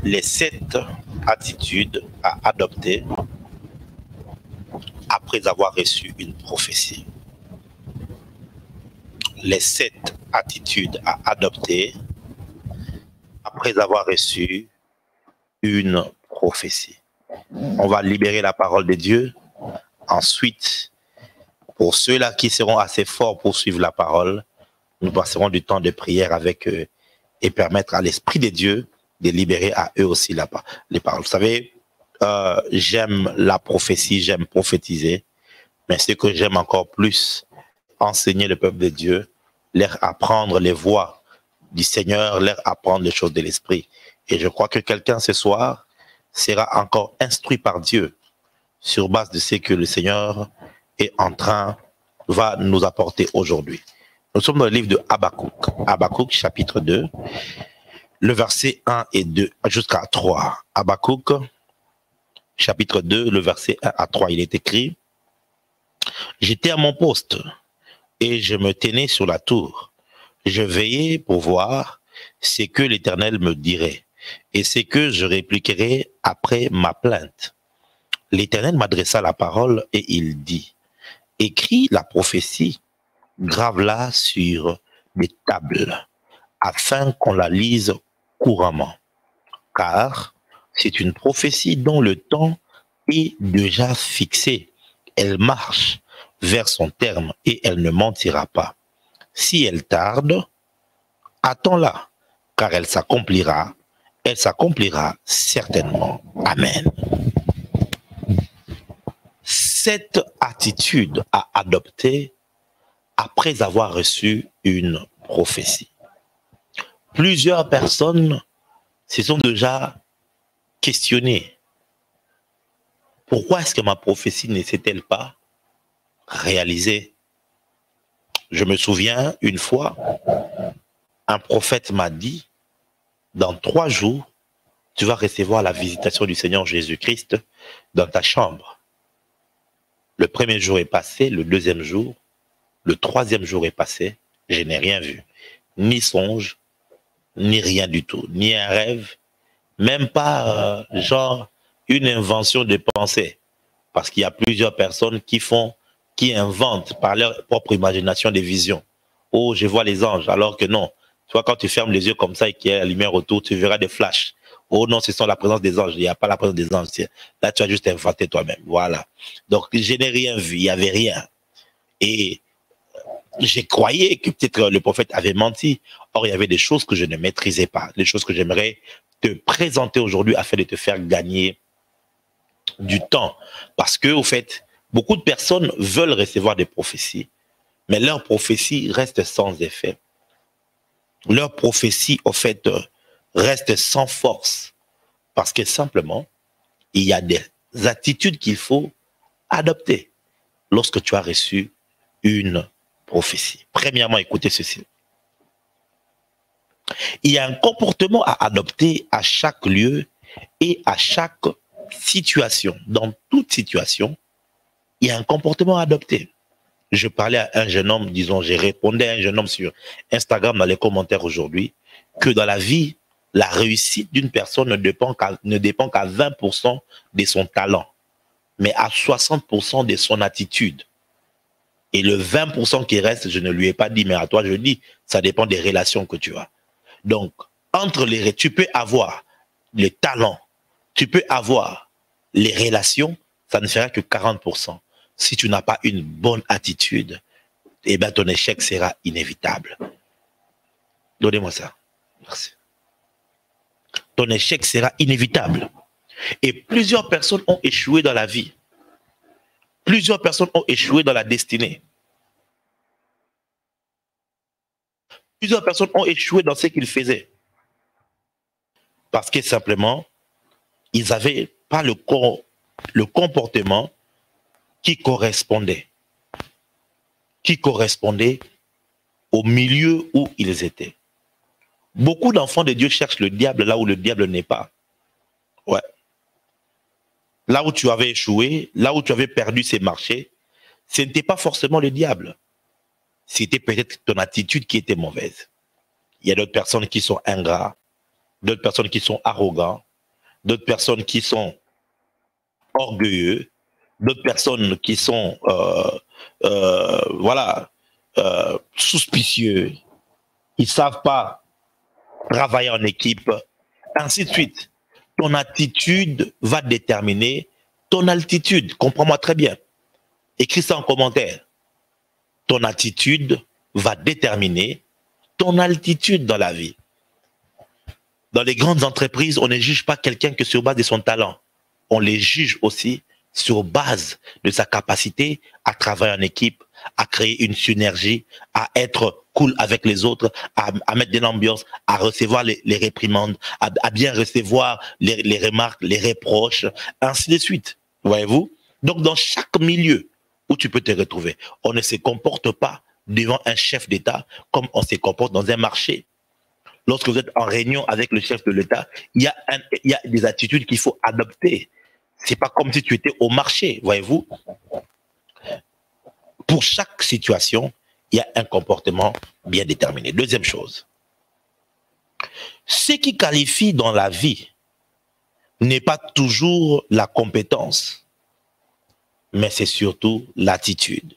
les 7 attitudes à adopter après avoir reçu une prophétie. Les 7 attitudes à adopter après avoir reçu une prophétie. On va libérer la parole de Dieu. Ensuite, pour ceux-là qui seront assez forts pour suivre la parole, nous passerons du temps de prière avec eux et permettre à l'Esprit de Dieu de libérer à eux aussi les paroles. Vous savez, j'aime la prophétie, j'aime prophétiser, mais ce que j'aime encore plus, enseigner le peuple de Dieu, leur apprendre les voies du Seigneur, leur apprendre les choses de l'Esprit. Et je crois que quelqu'un ce soir sera encore instruit par Dieu sur base de ce que le Seigneur va nous apporter aujourd'hui. Nous sommes dans le livre de Habakkuk. Habakkuk, chapitre 2, le verset 1 et 2 jusqu'à 3. Habakkuk, chapitre 2, le verset 1 à 3, il est écrit: J'étais à mon poste et je me tenais sur la tour. Je veillais pour voir ce que l'Éternel me dirait et ce que je répliquerais après ma plainte. L'Éternel m'adressa la parole et il dit: Écris la prophétie, grave-la sur des tables, afin qu'on la lise couramment. Car c'est une prophétie dont le temps est déjà fixé. Elle marche vers son terme et elle ne mentira pas. Si elle tarde, attends-la, car elle s'accomplira certainement. Amen. 7 attitudes à adopter après avoir reçu une prophétie. Plusieurs personnes se sont déjà questionnées. Pourquoi est-ce que ma prophétie ne s'est-elle pas réalisée? Je me souviens, une fois, un prophète m'a dit: dans 3 jours, tu vas recevoir la visitation du Seigneur Jésus-Christ dans ta chambre. Le premier jour est passé, le deuxième jour, le troisième jour est passé, je n'ai rien vu. Ni songe, ni rien du tout, ni un rêve, même pas genre une invention de pensée. Parce qu'il y a plusieurs personnes qui inventent par leur propre imagination des visions. Oh, je vois les anges, alors que non. Tu vois, quand tu fermes les yeux comme ça et qu'il y a la lumière autour, tu verras des flashs. Oh non, ce sont la présence des anges. Il n'y a pas la présence des anges. Là, tu as juste inventé toi-même. Voilà. Donc, je n'ai rien vu. Il n'y avait rien. Et j'ai croyé que peut-être le prophète avait menti. Or, il y avait des choses que je ne maîtrisais pas. Des choses que j'aimerais te présenter aujourd'hui afin de te faire gagner du temps. Parce que, au fait, beaucoup de personnes veulent recevoir des prophéties, mais leurs prophéties restent sans effet. Leurs prophéties, au fait, restent sans force. Parce que simplement, il y a des attitudes qu'il faut adopter lorsque tu as reçu une prophétie. Premièrement, écoutez ceci. Il y a un comportement à adopter à chaque lieu et à chaque situation. Dans toute situation, il y a un comportement à adopter. Je parlais à un jeune homme, disons, j'ai répondu à un jeune homme sur Instagram dans les commentaires aujourd'hui, que dans la vie, la réussite d'une personne ne dépend qu'à 20% de son talent, mais à 60% de son attitude. Et le 20% qui reste, je ne lui ai pas dit, mais à toi je dis, ça dépend des relations que tu as. Donc, tu peux avoir le talent, tu peux avoir les relations, ça ne fera que 40%. Si tu n'as pas une bonne attitude, eh bien ton échec sera inévitable. Donnez-moi ça. Merci. Ton échec sera inévitable. Et plusieurs personnes ont échoué dans la vie. Plusieurs personnes ont échoué dans la destinée. Plusieurs personnes ont échoué dans ce qu'ils faisaient. Parce que simplement, ils n'avaient pas le comportement qui correspondait au milieu où ils étaient. Beaucoup d'enfants de Dieu cherchent le diable là où le diable n'est pas. Ouais. Là où tu avais échoué, là où tu avais perdu ces marchés, ce n'était pas forcément le diable. C'était peut-être ton attitude qui était mauvaise. Il y a d'autres personnes qui sont ingrats, d'autres personnes qui sont arrogants, d'autres personnes qui sont orgueilleux, d'autres personnes qui sont voilà, suspicieux, ils ne savent pas travailler en équipe, ainsi de suite. Ton attitude va déterminer ton altitude. Comprends-moi très bien. Écris ça en commentaire. Ton attitude va déterminer ton altitude dans la vie. Dans les grandes entreprises, on ne juge pas quelqu'un que sur base de son talent. On les juge aussi sur base de sa capacité à travailler en équipe, à créer une synergie, à être cool avec les autres, à mettre de l'ambiance, à recevoir les réprimandes, à bien recevoir les remarques, les reproches, ainsi de suite. Voyez-vous? Donc, dans chaque milieu où tu peux te retrouver, on ne se comporte pas devant un chef d'État comme on se comporte dans un marché. Lorsque vous êtes en réunion avec le chef de l'État, il y a des attitudes qu'il faut adopter. C'est pas comme si tu étais au marché, voyez-vous. Pour chaque situation, il y a un comportement bien déterminé. Deuxième chose, ce qui qualifie dans la vie n'est pas toujours la compétence, mais c'est surtout l'attitude.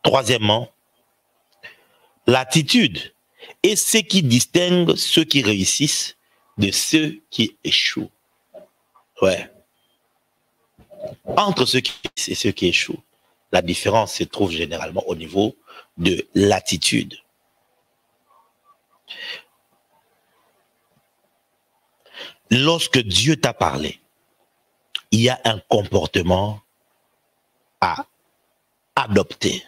Troisièmement, l'attitude est ce qui distingue ceux qui réussissent de ceux qui échouent. Ouais. Entre ceux qui réussissent et ceux qui échouent, la différence se trouve généralement au niveau de l'attitude. Lorsque Dieu t'a parlé, il y a un comportement à adopter.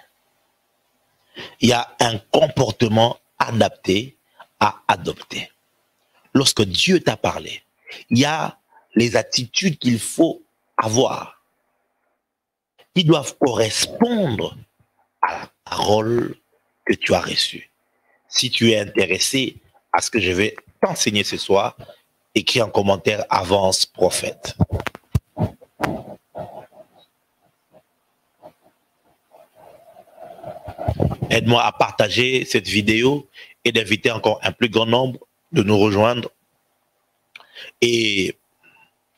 Il y a un comportement adapté à adopter. Lorsque Dieu t'a parlé, il y a les attitudes qu'il faut avoir, qui doivent correspondre à la parole que tu as reçue. Si tu es intéressé à ce que je vais t'enseigner ce soir, écris en commentaire avance prophète. Aide-moi à partager cette vidéo et d'inviter encore un plus grand nombre de nous rejoindre. Et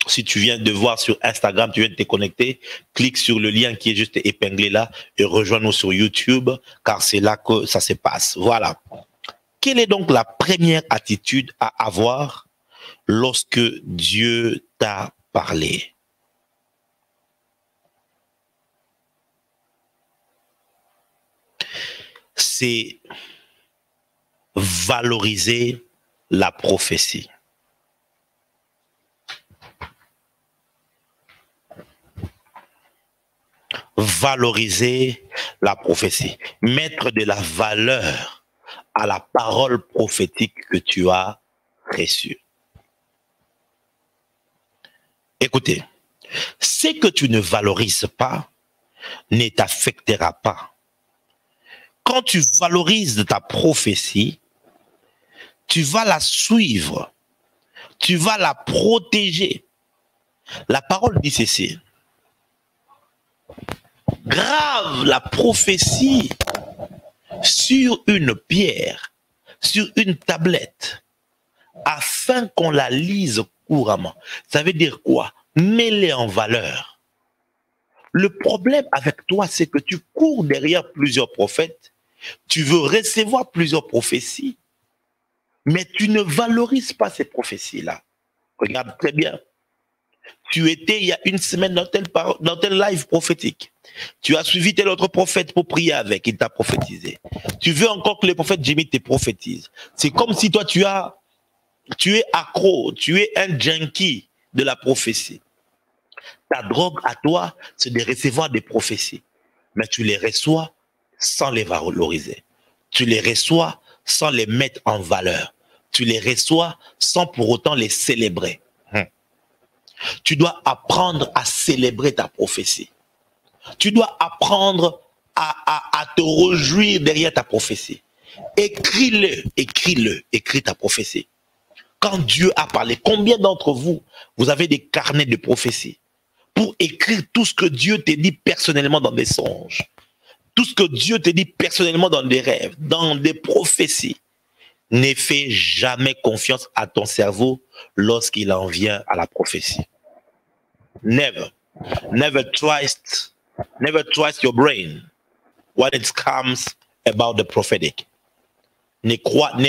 si tu viens de voir sur Instagram, tu viens de te connecter, clique sur le lien qui est juste épinglé là et rejoins-nous sur YouTube, car c'est là que ça se passe. Voilà. Quelle est donc la première attitude à avoir lorsque Dieu t'a parlé? C'est valoriser la prophétie. Valoriser la prophétie. Mettre de la valeur à la parole prophétique que tu as reçue. Écoutez, ce que tu ne valorises pas ne t'affectera pas. Quand tu valorises ta prophétie, tu vas la suivre, tu vas la protéger. La parole dit ceci: grave la prophétie sur une pierre, sur une tablette, afin qu'on la lise couramment. Ça veut dire quoi? Mets-les en valeur. Le problème avec toi, c'est que tu cours derrière plusieurs prophètes, tu veux recevoir plusieurs prophéties, mais tu ne valorises pas ces prophéties-là. Regarde très bien. Tu étais il y a une semaine dans tel live prophétique. Tu as suivi tel autre prophète pour prier avec, il t'a prophétisé. Tu veux encore que le prophète Jimmy te prophétise. C'est comme si toi tu es accro, tu es un junkie de la prophétie. Ta drogue à toi, c'est de recevoir des prophéties. Mais tu les reçois sans les valoriser. Tu les reçois sans les mettre en valeur. Tu les reçois sans pour autant les célébrer. Tu dois apprendre à célébrer ta prophétie. Tu dois apprendre à te réjouir derrière ta prophétie. Écris-le, écris-le, écris ta prophétie. Quand Dieu a parlé, combien d'entre vous, vous avez des carnets de prophétie pour écrire tout ce que Dieu t'a dit personnellement dans des songes, tout ce que Dieu t'a dit personnellement dans des rêves, dans des prophéties. Ne fais jamais confiance à ton cerveau lorsqu'il en vient à la prophétie. Never. Never trust your brain when it comes about the prophetic. Ne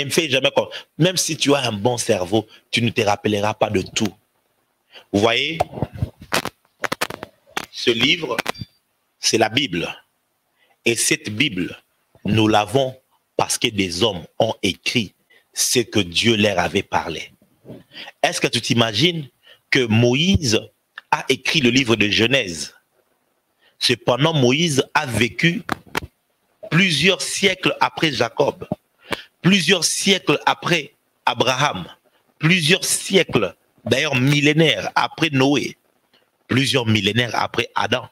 fais jamais comme, même si tu as un bon cerveau, tu ne te rappelleras pas de tout. Vous voyez, ce livre, c'est la Bible. Et cette Bible, nous l'avons parce que des hommes ont écrit ce que Dieu leur avait parlé. Est-ce que tu t'imagines que Moïse a écrit le livre de Genèse? Cependant, Moïse a vécu plusieurs siècles après Jacob, plusieurs siècles après Abraham, plusieurs siècles, d'ailleurs millénaires après Noé, plusieurs millénaires après Adam.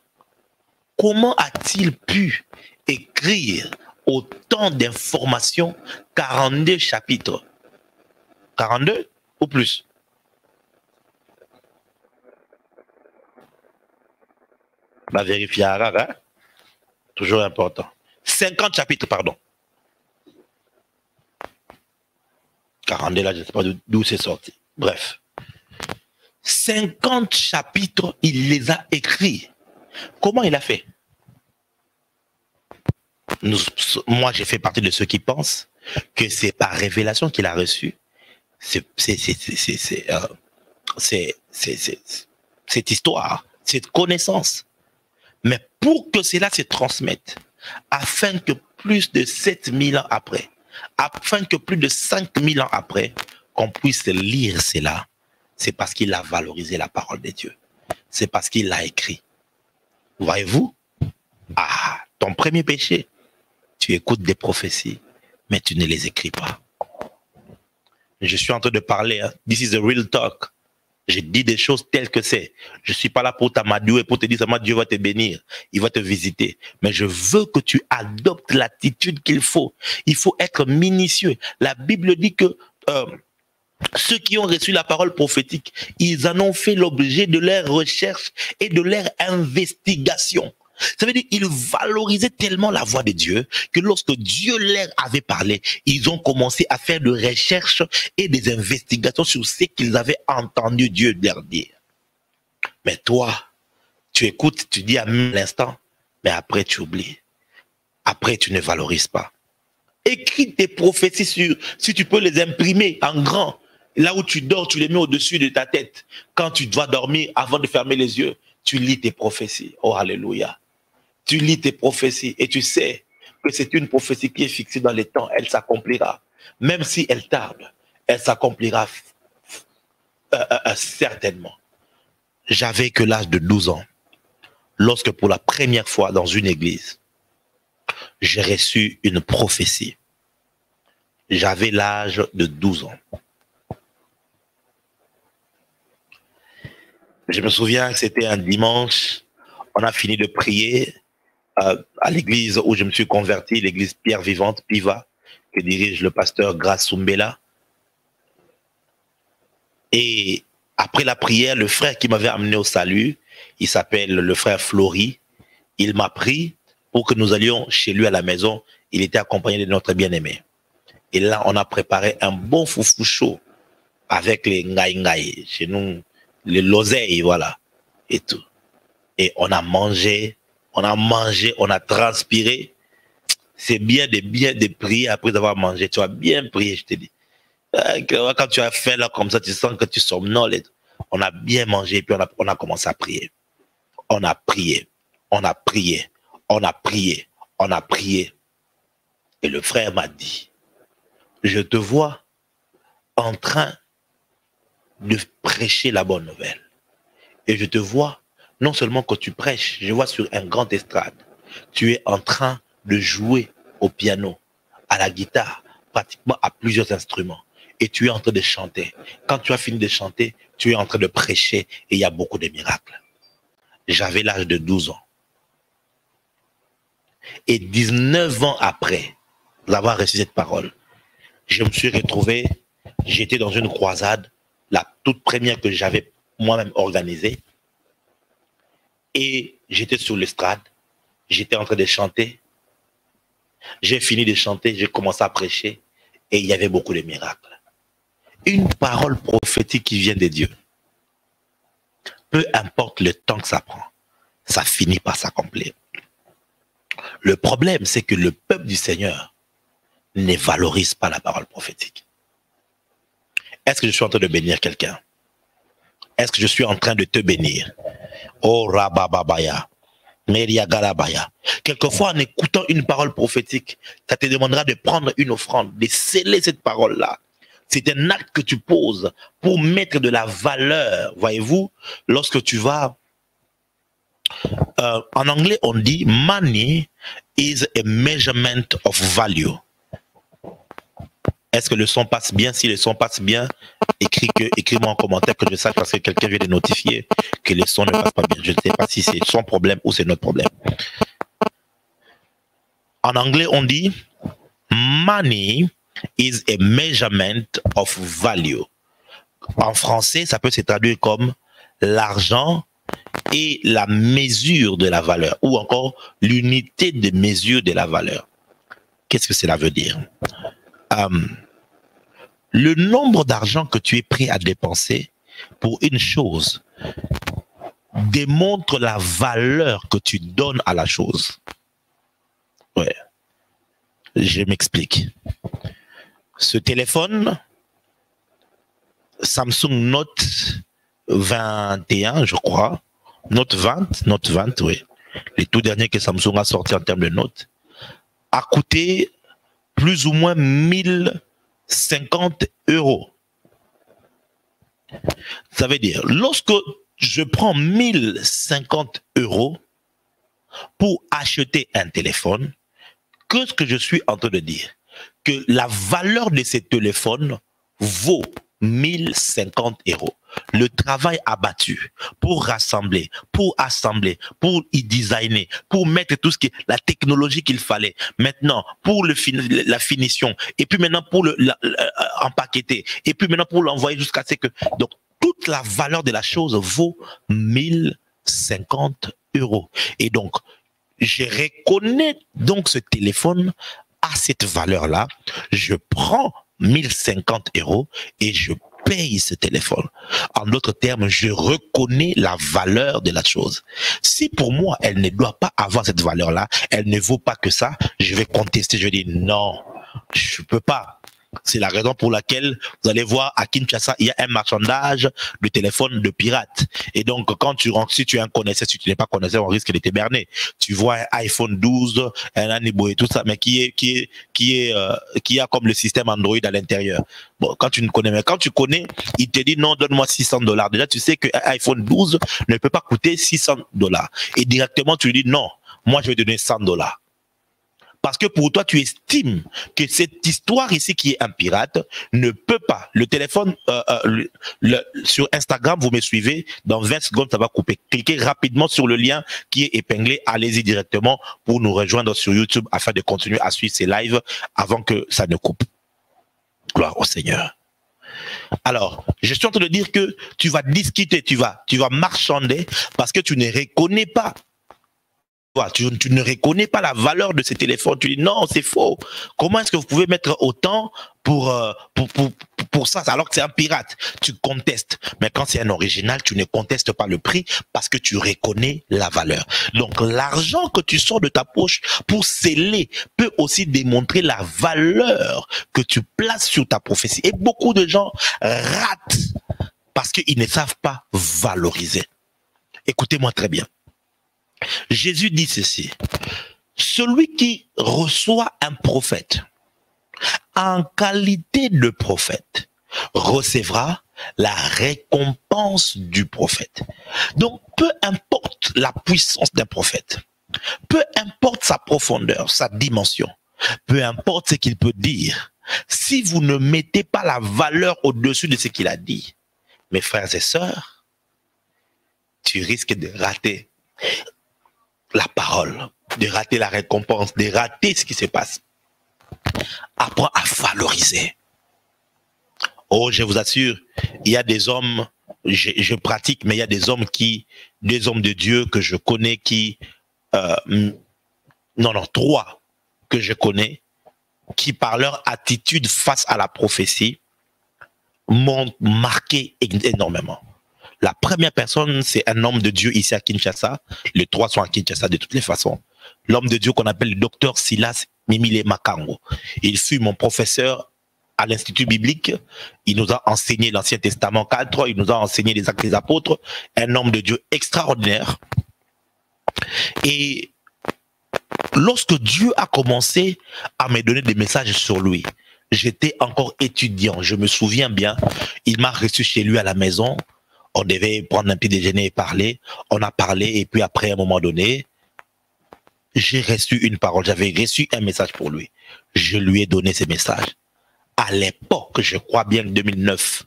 Comment a-t-il pu écrire autant d'informations, 42 chapitres? 42 ou plus? Va vérifier hein? Toujours important. 50 chapitres, pardon. 42 là, je ne sais pas d'où c'est sorti. Bref. 50 chapitres, il les a écrits. Comment il a fait? Moi, j'ai fait partie de ceux qui pensent que c'est par révélation qu'il a reçu cette histoire, cette connaissance. Mais pour que cela se transmette, afin que plus de 7000 ans après, afin que plus de 5000 ans après, qu'on puisse lire cela, c'est parce qu'il a valorisé la parole de Dieu. C'est parce qu'il l'a écrit. Voyez-vous? Ah, ton premier péché, tu écoutes des prophéties, mais tu ne les écris pas. Je suis en train de parler, hein. This is a real talk. Je dis des choses telles que c'est. Je ne suis pas là pour t'amadouer, pour te dire seulement Dieu va te bénir, il va te visiter. Mais je veux que tu adoptes l'attitude qu'il faut. Il faut être minutieux. La Bible dit que ceux qui ont reçu la parole prophétique, ils en ont fait l'objet de leur recherche et de leur investigation. Ça veut dire qu'ils valorisaient tellement la voix de Dieu que lorsque Dieu leur avait parlé, ils ont commencé à faire des recherches et des investigations sur ce qu'ils avaient entendu Dieu leur dire. Mais toi, tu écoutes, tu dis à l'instant, mais après tu oublies. Après tu ne valorises pas. Écris tes prophéties si tu peux les imprimer en grand. Là où tu dors, tu les mets au-dessus de ta tête. Quand tu dois dormir, avant de fermer les yeux, tu lis tes prophéties. Oh, alléluia. Tu lis tes prophéties et tu sais que c'est une prophétie qui est fixée dans les temps. Elle s'accomplira. Même si elle tarde, elle s'accomplira certainement. J'avais que l'âge de 12 ans lorsque pour la première fois dans une église, j'ai reçu une prophétie. J'avais l'âge de 12 ans. Je me souviens que c'était un dimanche. On a fini de prier à l'église où je me suis converti, l'église Pierre Vivante, Piva, que dirige le pasteur Grace Sumbela. Et après la prière, le frère qui m'avait amené au salut, il s'appelle le frère Flory, il m'a pris pour que nous allions chez lui à la maison. Il était accompagné de notre bien-aimé. Et là, on a préparé un bon foufou chaud avec les ngaï-ngaï, chez nous, les l'oseille, voilà, et tout. Et on a mangé, on a transpiré. C'est bien de prier après avoir mangé. Tu as bien prié, je te dis. Quand tu as fait là comme ça, tu sens que tu somnoles. On a bien mangé et puis on a commencé à prier. On a prié, on a prié, on a prié, on a prié. Et le frère m'a dit, je te vois en train de prêcher la bonne nouvelle. Et je te vois, non seulement que tu prêches, je vois sur un grand estrade, tu es en train de jouer au piano, à la guitare, pratiquement à plusieurs instruments. Et tu es en train de chanter. Quand tu as fini de chanter, tu es en train de prêcher et il y a beaucoup de miracles. J'avais l'âge de 12 ans. Et 19 ans après avoir reçu cette parole, je me suis retrouvé, j'étais dans une croisade, la toute première que j'avais moi-même organisée. Et j'étais sur l'estrade, j'étais en train de chanter. J'ai fini de chanter, j'ai commencé à prêcher. et il y avait beaucoup de miracles. Une parole prophétique qui vient de Dieu, peu importe le temps que ça prend, ça finit par s'accomplir. Le problème, c'est que le peuple du Seigneur ne valorise pas la parole prophétique. Est-ce que je suis en train de bénir quelqu'un? Est-ce que je suis en train de te bénir? Oh Rabababaya, Meria Galabaya. Quelquefois, en écoutant une parole prophétique, ça te demandera de prendre une offrande, de sceller cette parole-là. C'est un acte que tu poses pour mettre de la valeur. Voyez-vous, lorsque tu vas... en anglais, on dit « Money is a measurement of value ». Est-ce que le son passe bien? Si le son passe bien, écris-moi en commentaire que je sache parce que quelqu'un vient de notifier que le son ne passe pas bien. Je ne sais pas si c'est son problème ou c'est notre problème. En anglais, on dit « Money is a measurement of value ». En français, ça peut se traduire comme « l'argent et la mesure de la valeur » ou encore « l'unité de mesure de la valeur ». Qu'est-ce que cela veut dire? Le nombre d'argent que tu es prêt à dépenser pour une chose démontre la valeur que tu donnes à la chose. Ouais. Je m'explique. Ce téléphone, Samsung Note 21, je crois, Note 20, oui. Les tout derniers que Samsung a sorti en termes de notes, a coûté plus ou moins 1050 €. Ça veut dire, lorsque je prends 1050 € pour acheter un téléphone, qu'est-ce que je suis en train de dire? Que la valeur de ce téléphone vaut 1050 €. Le travail abattu pour rassembler, pour assembler, pour y designer, pour mettre tout ce qui est la technologie qu'il fallait. Maintenant, pour la finition, et puis maintenant pour empaqueter, et puis maintenant pour l'envoyer jusqu'à ce que... Donc, toute la valeur de la chose vaut 1050 €. Et donc, je reconnais donc ce téléphone à cette valeur-là. Je prends 1050 € et je paye ce téléphone. En d'autres termes, je reconnais la valeur de la chose. Si pour moi, elle ne doit pas avoir cette valeur-là, elle ne vaut pas que ça, je vais contester, je dis non, je ne peux pas. C'est la raison pour laquelle vous allez voir à Kinshasa, il y a un marchandage de téléphones de pirates. Et donc, quand tu rentres, si tu es un connaisseur, si tu n'es pas connaisseur, on risque de te berner. Tu vois un iPhone 12, un Anibo et tout ça, mais qui a comme le système Android à l'intérieur. Bon, quand tu ne connais, mais quand tu connais, il te dit non, donne-moi 600 $. Déjà, tu sais qu'un iPhone 12 ne peut pas coûter 600 $. Et directement, tu lui dis non, moi, je vais donner 100 $. Parce que pour toi, tu estimes que cette histoire ici qui est un pirate ne peut pas. Le téléphone, sur Instagram, vous me suivez, dans 20 secondes, ça va couper. Cliquez rapidement sur le lien qui est épinglé. Allez-y directement pour nous rejoindre sur YouTube afin de continuer à suivre ces lives avant que ça ne coupe. Gloire au Seigneur. Alors, je suis en train de dire que tu vas discuter, tu vas marchander parce que tu ne reconnais pas. Tu ne reconnais pas la valeur de ces téléphones. Tu dis non, c'est faux. Comment est-ce que vous pouvez mettre autant pour ça alors que c'est un pirate? Tu contestes. Mais quand c'est un original, tu ne contestes pas le prix parce que tu reconnais la valeur. Donc l'argent que tu sors de ta poche pour sceller peut aussi démontrer la valeur que tu places sur ta prophétie. Et beaucoup de gens ratent parce qu'ils ne savent pas valoriser. Écoutez-moi très bien. Jésus dit ceci: celui qui reçoit un prophète en qualité de prophète recevra la récompense du prophète. Donc, peu importe la puissance d'un prophète, peu importe sa profondeur, sa dimension, peu importe ce qu'il peut dire, si vous ne mettez pas la valeur au-dessus de ce qu'il a dit, mes frères et sœurs, tu risques de rater la parole, de rater la récompense, de rater ce qui se passe. Apprends à valoriser. Oh, je vous assure, il y a des hommes, je pratique, mais il y a des hommes de Dieu que je connais trois que je connais, qui, par leur attitude face à la prophétie, m'ont marqué énormément. La première personne, c'est un homme de Dieu ici à Kinshasa. Les trois sont à Kinshasa de toutes les façons. L'homme de Dieu qu'on appelle le docteur Silas Mimile Makango. Il fut mon professeur à l'Institut biblique. Il nous a enseigné l'Ancien Testament 4. Il nous a enseigné les Actes des Apôtres. Un homme de Dieu extraordinaire. Et lorsque Dieu a commencé à me donner des messages sur lui, j'étais encore étudiant, je me souviens bien. Il m'a reçu chez lui à la maison. On devait prendre un petit déjeuner et parler. On a parlé et puis après, à un moment donné, j'ai reçu une parole. J'avais reçu un message pour lui. Je lui ai donné ce message. À l'époque, je crois bien que 2009,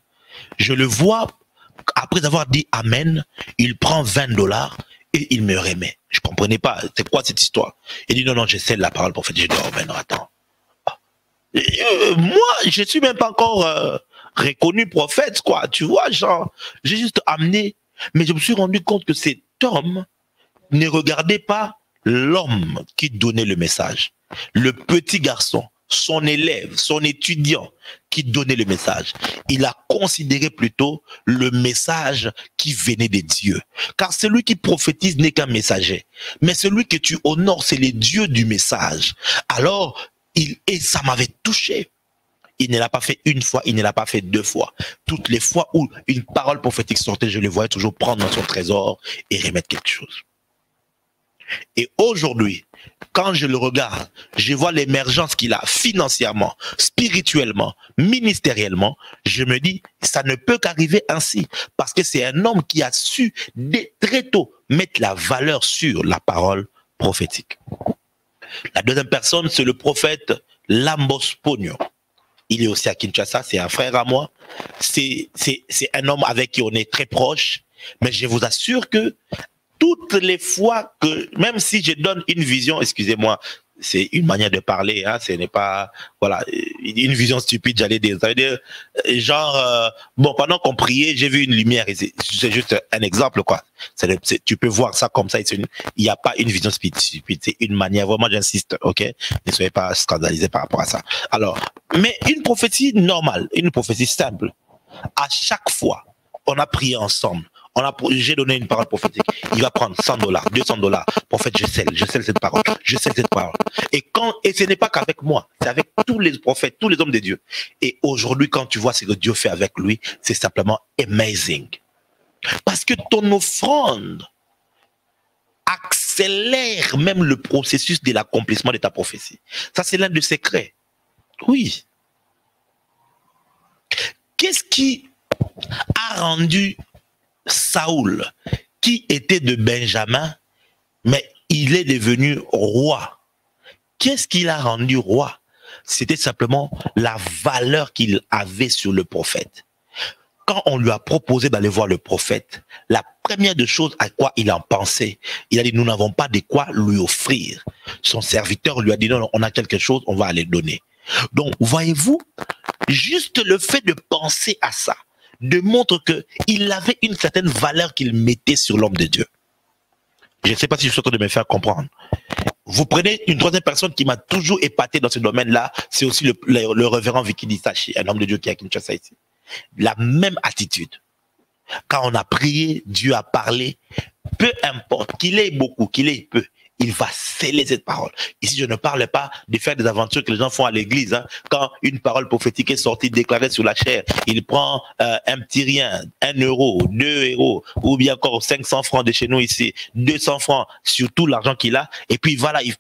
je le vois, après avoir dit Amen, il prend $20 et il me remet. Je ne comprenais pas. C'est quoi cette histoire? Il dit non, je sais la parole prophétique. Je dis oh, ben non, attends. Moi, je suis même pas encore reconnu prophète, quoi. Tu vois, genre, j'ai juste amené. Mais je me suis rendu compte que cet homme ne regardait pas l'homme qui donnait le message. Le petit garçon, son élève, son étudiant qui donnait le message. Il a considéré plutôt le message qui venait de Dieu. Car celui qui prophétise n'est qu'un messager. Mais celui que tu honores, c'est le Dieu du message. Alors, et ça m'avait touché. Il ne l'a pas fait une fois, il ne l'a pas fait deux fois. Toutes les fois où une parole prophétique sortait, je le voyais toujours prendre dans son trésor et remettre quelque chose. Et aujourd'hui, quand je le regarde, je vois l'émergence qu'il a financièrement, spirituellement, ministériellement. Je me dis, ça ne peut qu'arriver ainsi. Parce que c'est un homme qui a su, très tôt, mettre la valeur sur la parole prophétique. La deuxième personne, c'est le prophète Lambos Pogno. Il est aussi à Kinshasa, c'est un frère à moi. C'est un homme avec qui on est très proche. Mais je vous assure que toutes les fois que, même si je donne une vision, excusez-moi, c'est une manière de parler, hein, ce n'est pas, voilà, une vision stupide, j'allais dire. Ça veut dire, genre, bon, pendant qu'on priait, j'ai vu une lumière, et c'est juste un exemple, quoi. Tu peux voir ça comme ça, il n'y a pas une vision stupide, c'est une manière, vraiment, j'insiste, ok? Ne soyez pas scandalisés par rapport à ça. Alors, mais une prophétie normale, une prophétie simple, à chaque fois, on a prié ensemble. J'ai donné une parole prophétique. Il va prendre $100, $200. Prophète, je scelle cette parole. Je scelle cette parole. Et ce n'est pas qu'avec moi. C'est avec tous les prophètes, tous les hommes de Dieu. Et aujourd'hui, quand tu vois ce que Dieu fait avec lui, c'est simplement amazing. Parce que ton offrande accélère même le processus de l'accomplissement de ta prophétie. Ça, c'est l'un des secrets. Oui. Qu'est-ce qui a rendu Saoul, qui était de Benjamin, mais il est devenu roi? Qu'est-ce qu'il a rendu roi? C'était simplement la valeur qu'il avait sur le prophète. Quand on lui a proposé d'aller voir le prophète, la première des choses à quoi il en pensait, il a dit, nous n'avons pas de quoi lui offrir. Son serviteur lui a dit, non, on a quelque chose, on va aller donner. Donc, voyez-vous, juste le fait de penser à ça démontre qu'il avait une certaine valeur qu'il mettait sur l'homme de Dieu. Je ne sais pas si je suis en train de me faire comprendre. Vous prenez une troisième personne qui m'a toujours épaté dans ce domaine-là, c'est aussi le révérend Vicky Dissachi, un homme de Dieu qui est à Kinshasa ici. La même attitude. Quand on a prié, Dieu a parlé, peu importe qu'il ait beaucoup, qu'il ait peu, il va sceller cette parole. Ici, je ne parle pas de faire des aventures que les gens font à l'église. Hein. Quand une parole prophétique est sortie, déclarée sur la chair, il prend un petit rien, 1 euro, 2 euros, ou bien encore 500 francs de chez nous ici, 200 francs sur tout l'argent qu'il a, et puis voilà, il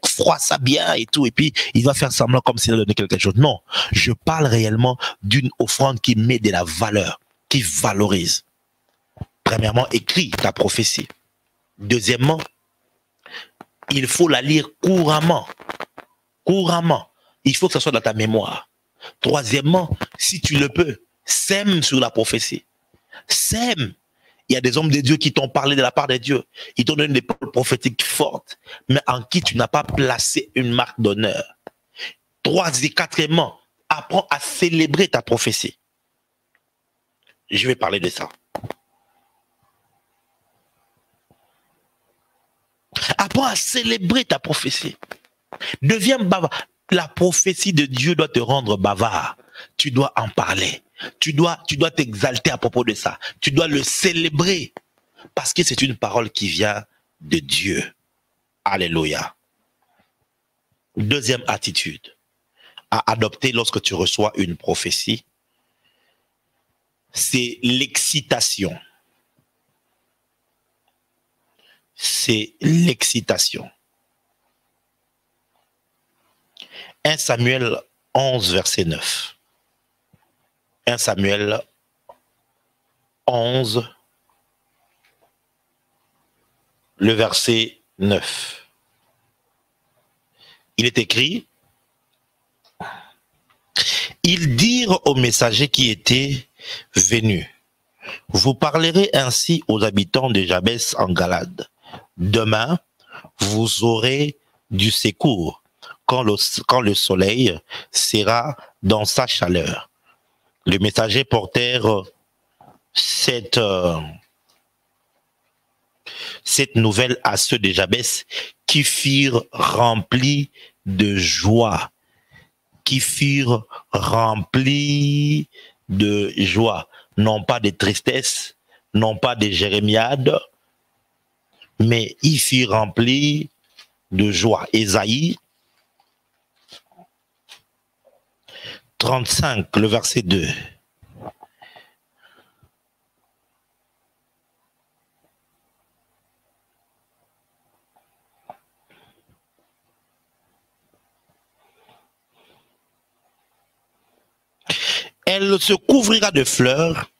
froisse ça bien et tout, et puis il va faire semblant comme s'il a donné quelque chose. Non, je parle réellement d'une offrande qui met de la valeur, qui valorise. Premièrement, écris ta prophétie. Deuxièmement, il faut la lire couramment. Couramment. Il faut que ça soit dans ta mémoire. Troisièmement, si tu le peux, sème sur la prophétie. Sème. Il y a des hommes de Dieu qui t'ont parlé de la part de Dieu. Ils t'ont donné des paroles prophétiques fortes, mais en qui tu n'as pas placé une marque d'honneur. Quatrièmement, apprends à célébrer ta prophétie. Je vais parler de ça. Apprends à célébrer ta prophétie. Deviens bavard. La prophétie de Dieu doit te rendre bavard. Tu dois en parler. Tu dois t'exalter à propos de ça. Tu dois le célébrer. Parce que c'est une parole qui vient de Dieu. Alléluia. Deuxième attitude à adopter lorsque tu reçois une prophétie, c'est l'excitation. C'est l'excitation. 1 Samuel 11, verset 9. 1 Samuel 11, le verset 9. Il est écrit, ils dirent aux messagers qui étaient venus, vous parlerez ainsi aux habitants de Jabès en Galade. Demain, vous aurez du secours quand le soleil sera dans sa chaleur. Les messagers portèrent cette nouvelle à ceux de Jabès qui furent remplis de joie. Qui furent remplis de joie. Non pas de tristesse, non pas de jérémiade, mais ils furent remplis de joie. Ésaïe 35, le verset 2. Elle se couvrira de fleurs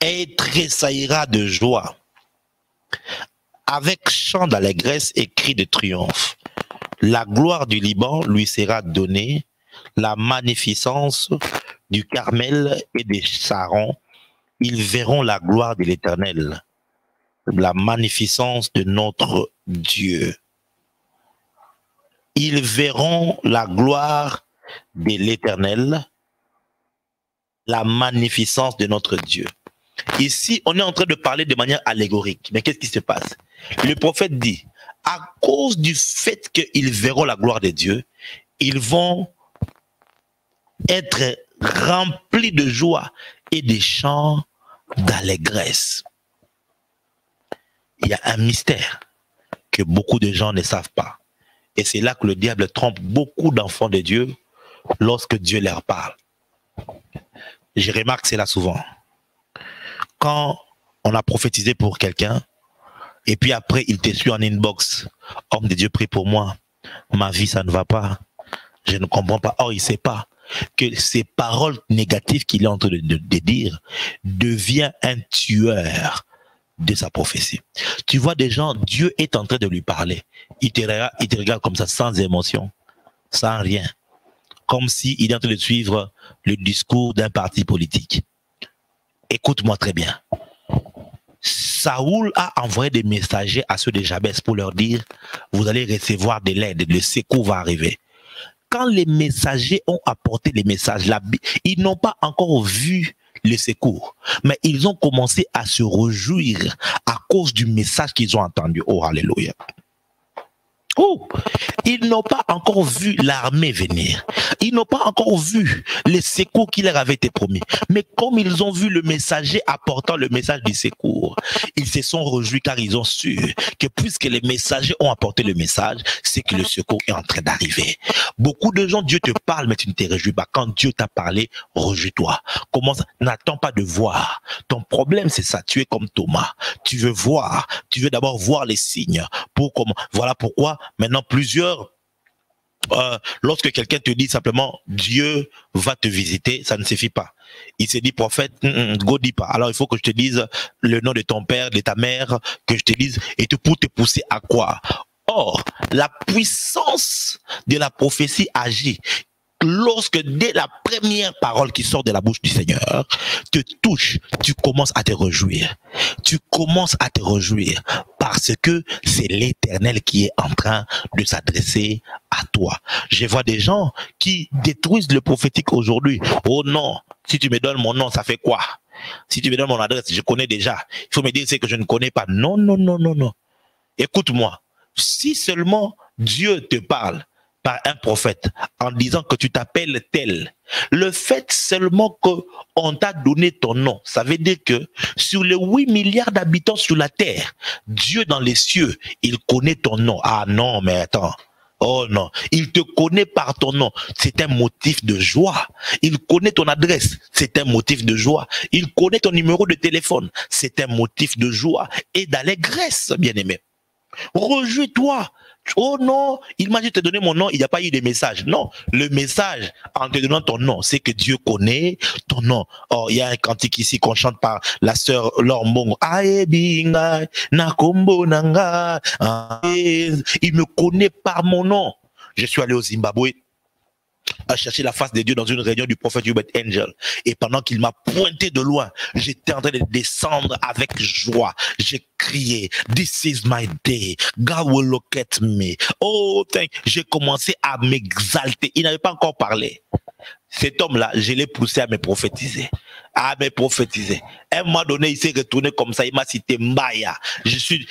et tressaillira de joie, avec chant d'allégresse et cri de triomphe. La gloire du Liban lui sera donnée, la magnificence du Carmel et des Sarons. Ils verront la gloire de l'Éternel, la magnificence de notre Dieu. Ils verront la gloire de l'Éternel, la magnificence de notre Dieu. Ici, on est en train de parler de manière allégorique. Mais qu'est-ce qui se passe? Le prophète dit, à cause du fait qu'ils verront la gloire de Dieu, ils vont être remplis de joie et des chants d'allégresse. Il y a un mystère que beaucoup de gens ne savent pas. Et c'est là que le diable trompe beaucoup d'enfants de Dieu lorsque Dieu leur parle. Je remarque cela souvent. Quand on a prophétisé pour quelqu'un, et puis après il te suit en inbox, homme de Dieu, prie pour moi, ma vie ça ne va pas, je ne comprends pas. Or il ne sait pas que ces paroles négatives qu'il est en train de dire devient un tueur de sa prophétie. Tu vois des gens, Dieu est en train de lui parler, il te regarde comme ça, sans émotion, sans rien, comme s'il est en train de suivre le discours d'un parti politique. Écoute-moi très bien. Saoul a envoyé des messagers à ceux de Jabès pour leur dire, vous allez recevoir de l'aide, le secours va arriver. Quand les messagers ont apporté les messages, ils n'ont pas encore vu le secours, mais ils ont commencé à se réjouir à cause du message qu'ils ont entendu. Oh, alléluia. Oh, ils n'ont pas encore vu l'armée venir. Ils n'ont pas encore vu les secours qui leur avaient été promis. Mais comme ils ont vu le messager apportant le message du secours, ils se sont réjouis car ils ont su que puisque les messagers ont apporté le message, c'est que le secours est en train d'arriver. Beaucoup de gens, Dieu te parle, mais tu ne te réjouis pas. Quand Dieu t'a parlé, réjouis-toi. Commence, n'attends pas de voir. Ton problème, c'est ça. Tu es comme Thomas. Tu veux voir. Tu veux d'abord voir les signes. Voilà pourquoi maintenant plusieurs, lorsque quelqu'un te dit simplement Dieu va te visiter, ça ne suffit pas. Il se dit prophète, go dis pas. Alors il faut que je te dise le nom de ton père, de ta mère, que je te dise, et pour te pousser à quoi? Or, la puissance de la prophétie agit lorsque dès la première parole qui sort de la bouche du Seigneur te touche, tu commences à te réjouir. Tu commences à te réjouir parce que c'est l'Éternel qui est en train de s'adresser à toi. Je vois des gens qui détruisent le prophétique aujourd'hui. Oh non, si tu me donnes mon nom, ça fait quoi? Si tu me donnes mon adresse, je connais déjà. Il faut me dire c'est que je ne connais pas. Non, non, non, non, non. Écoute-moi. Si seulement Dieu te parle, par un prophète en disant que tu t'appelles tel, le fait seulement qu'on t'a donné ton nom, ça veut dire que sur les 8 milliards d'habitants sur la terre, Dieu dans les cieux, il connaît ton nom. Ah non, mais attends. Oh non, il te connaît par ton nom, c'est un motif de joie. Il connaît ton adresse, c'est un motif de joie. Il connaît ton numéro de téléphone, c'est un motif de joie et d'allégresse, bien-aimé. Rejouis-toi. Oh non, il m'a dit de te donner mon nom, il n'y a pas eu de message. Non, le message en te donnant ton nom, c'est que Dieu connaît ton nom. Oh, il y a un cantique ici qu'on chante par la sœur Lormongo. Il me connaît par mon nom. Je suis allé au Zimbabwe à chercher la face de Dieu dans une réunion du prophète Hubert Angel. Et pendant qu'il m'a pointé de loin, j'étais en train de descendre avec joie. J'ai crié, "This is my day. God will look at me." Oh, j'ai commencé à m'exalter. Il n'avait pas encore parlé. Cet homme-là, je l'ai poussé à me prophétiser. À me prophétiser. Un moment donné, il s'est retourné comme ça, il m'a cité Mbaya. J'ai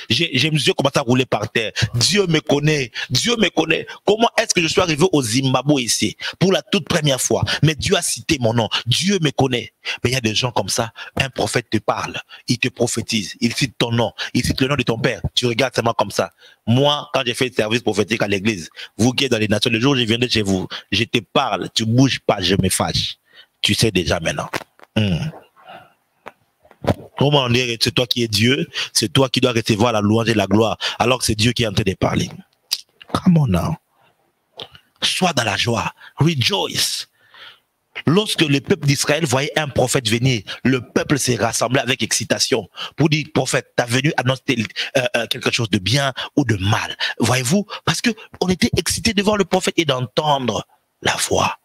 mes yeux commencé à rouler par terre. Dieu me connaît. Dieu me connaît. Comment est-ce que je suis arrivé au Zimbabwe ici pour la toute première fois? Mais Dieu a cité mon nom. Dieu me connaît. Mais il y a des gens comme ça. Un prophète te parle. Il te prophétise. Il cite ton nom. Il cite le nom de ton père. Tu regardes seulement comme ça. Moi, quand j'ai fait le service prophétique à l'église, vous qui êtes dans les nations, le jour où je viendrai chez vous, je te parle. Tu bouges pas, je me fâche. Tu sais déjà maintenant. Comment dire, c'est toi qui es Dieu, c'est toi qui dois recevoir la louange et la gloire, alors que c'est Dieu qui est en train de parler. Come on now. Sois dans la joie. Rejoice. Lorsque le peuple d'Israël voyait un prophète venir, le peuple s'est rassemblé avec excitation pour dire, prophète, t'as venu annoncer quelque chose de bien ou de mal. Voyez-vous, parce que on était excités de voir le prophète et d'entendre la voix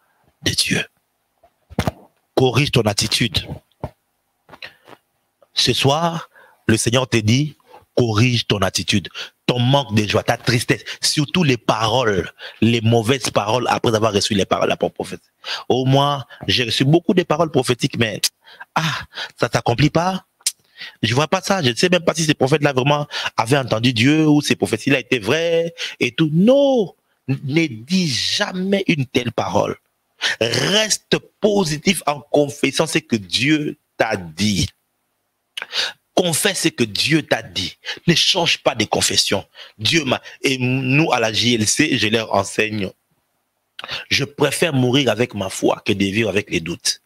de Dieu. Corrige ton attitude. Ce soir, le Seigneur te dit, corrige ton attitude, ton manque de joie, ta tristesse, surtout les paroles, les mauvaises paroles après avoir reçu les paroles de la prophète. Au moins, j'ai reçu beaucoup de paroles prophétiques, mais ça ne s'accomplit pas. Je ne vois pas ça. Je ne sais même pas si ces prophètes-là vraiment avaient entendu Dieu ou ces prophéties-là étaient vraies et tout. Non, ne dis jamais une telle parole. Reste positif en confessant ce que Dieu t'a dit. Confesse ce que Dieu t'a dit. Ne change pas de confession. Dieu m'a... Et nous, à la JLC, je leur enseigne. Je préfère mourir avec ma foi que de vivre avec les doutes.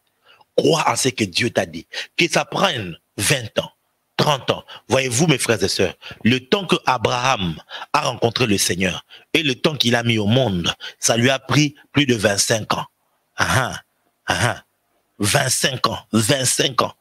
Crois en ce que Dieu t'a dit. Que ça prenne 20 ans, 30 ans. Voyez-vous, mes frères et sœurs, le temps que Abraham a rencontré le Seigneur et le temps qu'il a mis au monde, ça lui a pris plus de 25 ans. 25 ans, 25 ans.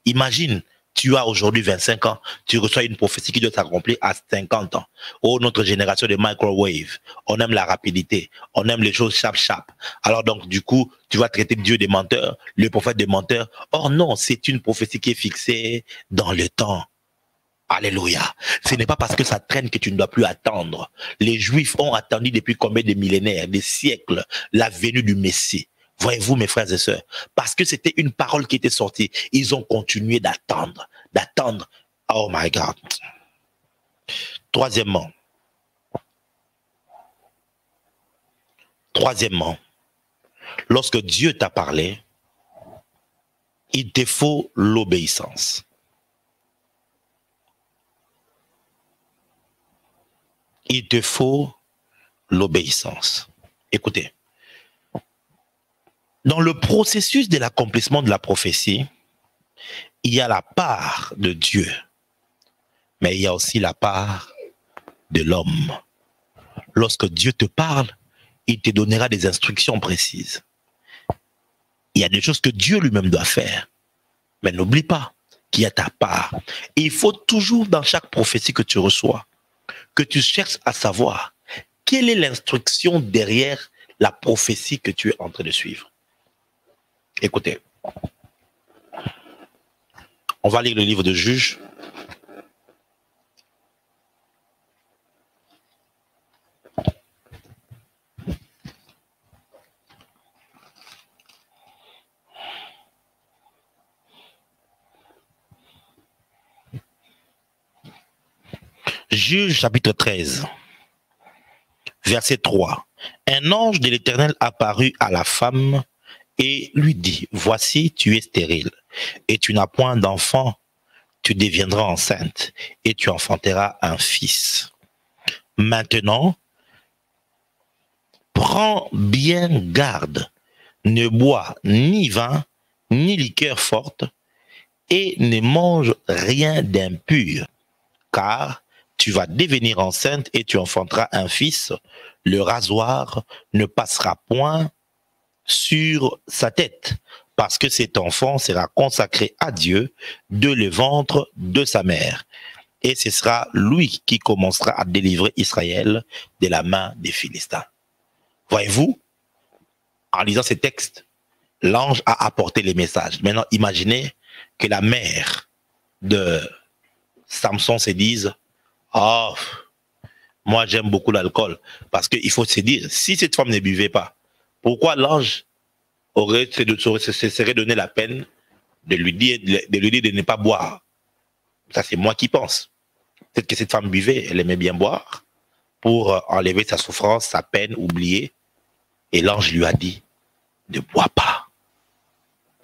Imagine, tu as aujourd'hui 25 ans, tu reçois une prophétie qui doit s'accomplir à 50 ans. Oh, notre génération de microwave, on aime la rapidité, on aime les choses chap-chap. Alors donc, du coup, tu vas traiter Dieu des menteurs, le prophète des menteurs. Or non, c'est une prophétie qui est fixée dans le temps. Alléluia. Ce n'est pas parce que ça traîne que tu ne dois plus attendre. Les Juifs ont attendu depuis combien de millénaires, des siècles, la venue du Messie. Voyez-vous, mes frères et sœurs, parce que c'était une parole qui était sortie, ils ont continué d'attendre, d'attendre. Oh my God. Troisièmement, lorsque Dieu t'a parlé, il te faut l'obéissance. Il te faut l'obéissance. Écoutez. Dans le processus de l'accomplissement de la prophétie, il y a la part de Dieu, mais il y a aussi la part de l'homme. Lorsque Dieu te parle, il te donnera des instructions précises. Il y a des choses que Dieu lui-même doit faire, mais n'oublie pas qu'il y a ta part. Et il faut toujours, dans chaque prophétie que tu reçois, que tu cherches à savoir quelle est l'instruction derrière la prophétie que tu es en train de suivre. Écoutez, on va lire le livre de Juges. Juges chapitre 13, verset 3. Un ange de l'Éternel apparut à la femme et lui dit, voici, tu es stérile et tu n'as point d'enfant, tu deviendras enceinte et tu enfanteras un fils. Maintenant, prends bien garde, ne bois ni vin, ni liqueur forte, et ne mange rien d'impur, car tu vas devenir enceinte et tu enfanteras un fils. Le rasoir ne passera point sur sa tête, parce que cet enfant sera consacré à Dieu de le ventre de sa mère. Et ce sera lui qui commencera à délivrer Israël de la main des Philistins. Voyez-vous, en lisant ces textes, l'ange a apporté les messages. Maintenant, imaginez que la mère de Samson se dise, « Oh, moi j'aime beaucoup l'alcool. » Parce qu'il faut se dire, si cette femme ne buvait pas, pourquoi l'ange se serait donné la peine de lui dire de ne pas boire? Ça, c'est moi qui pense. Peut-être que cette femme buvait, elle aimait bien boire pour enlever sa souffrance, sa peine, oublier. Et l'ange lui a dit, ne bois pas.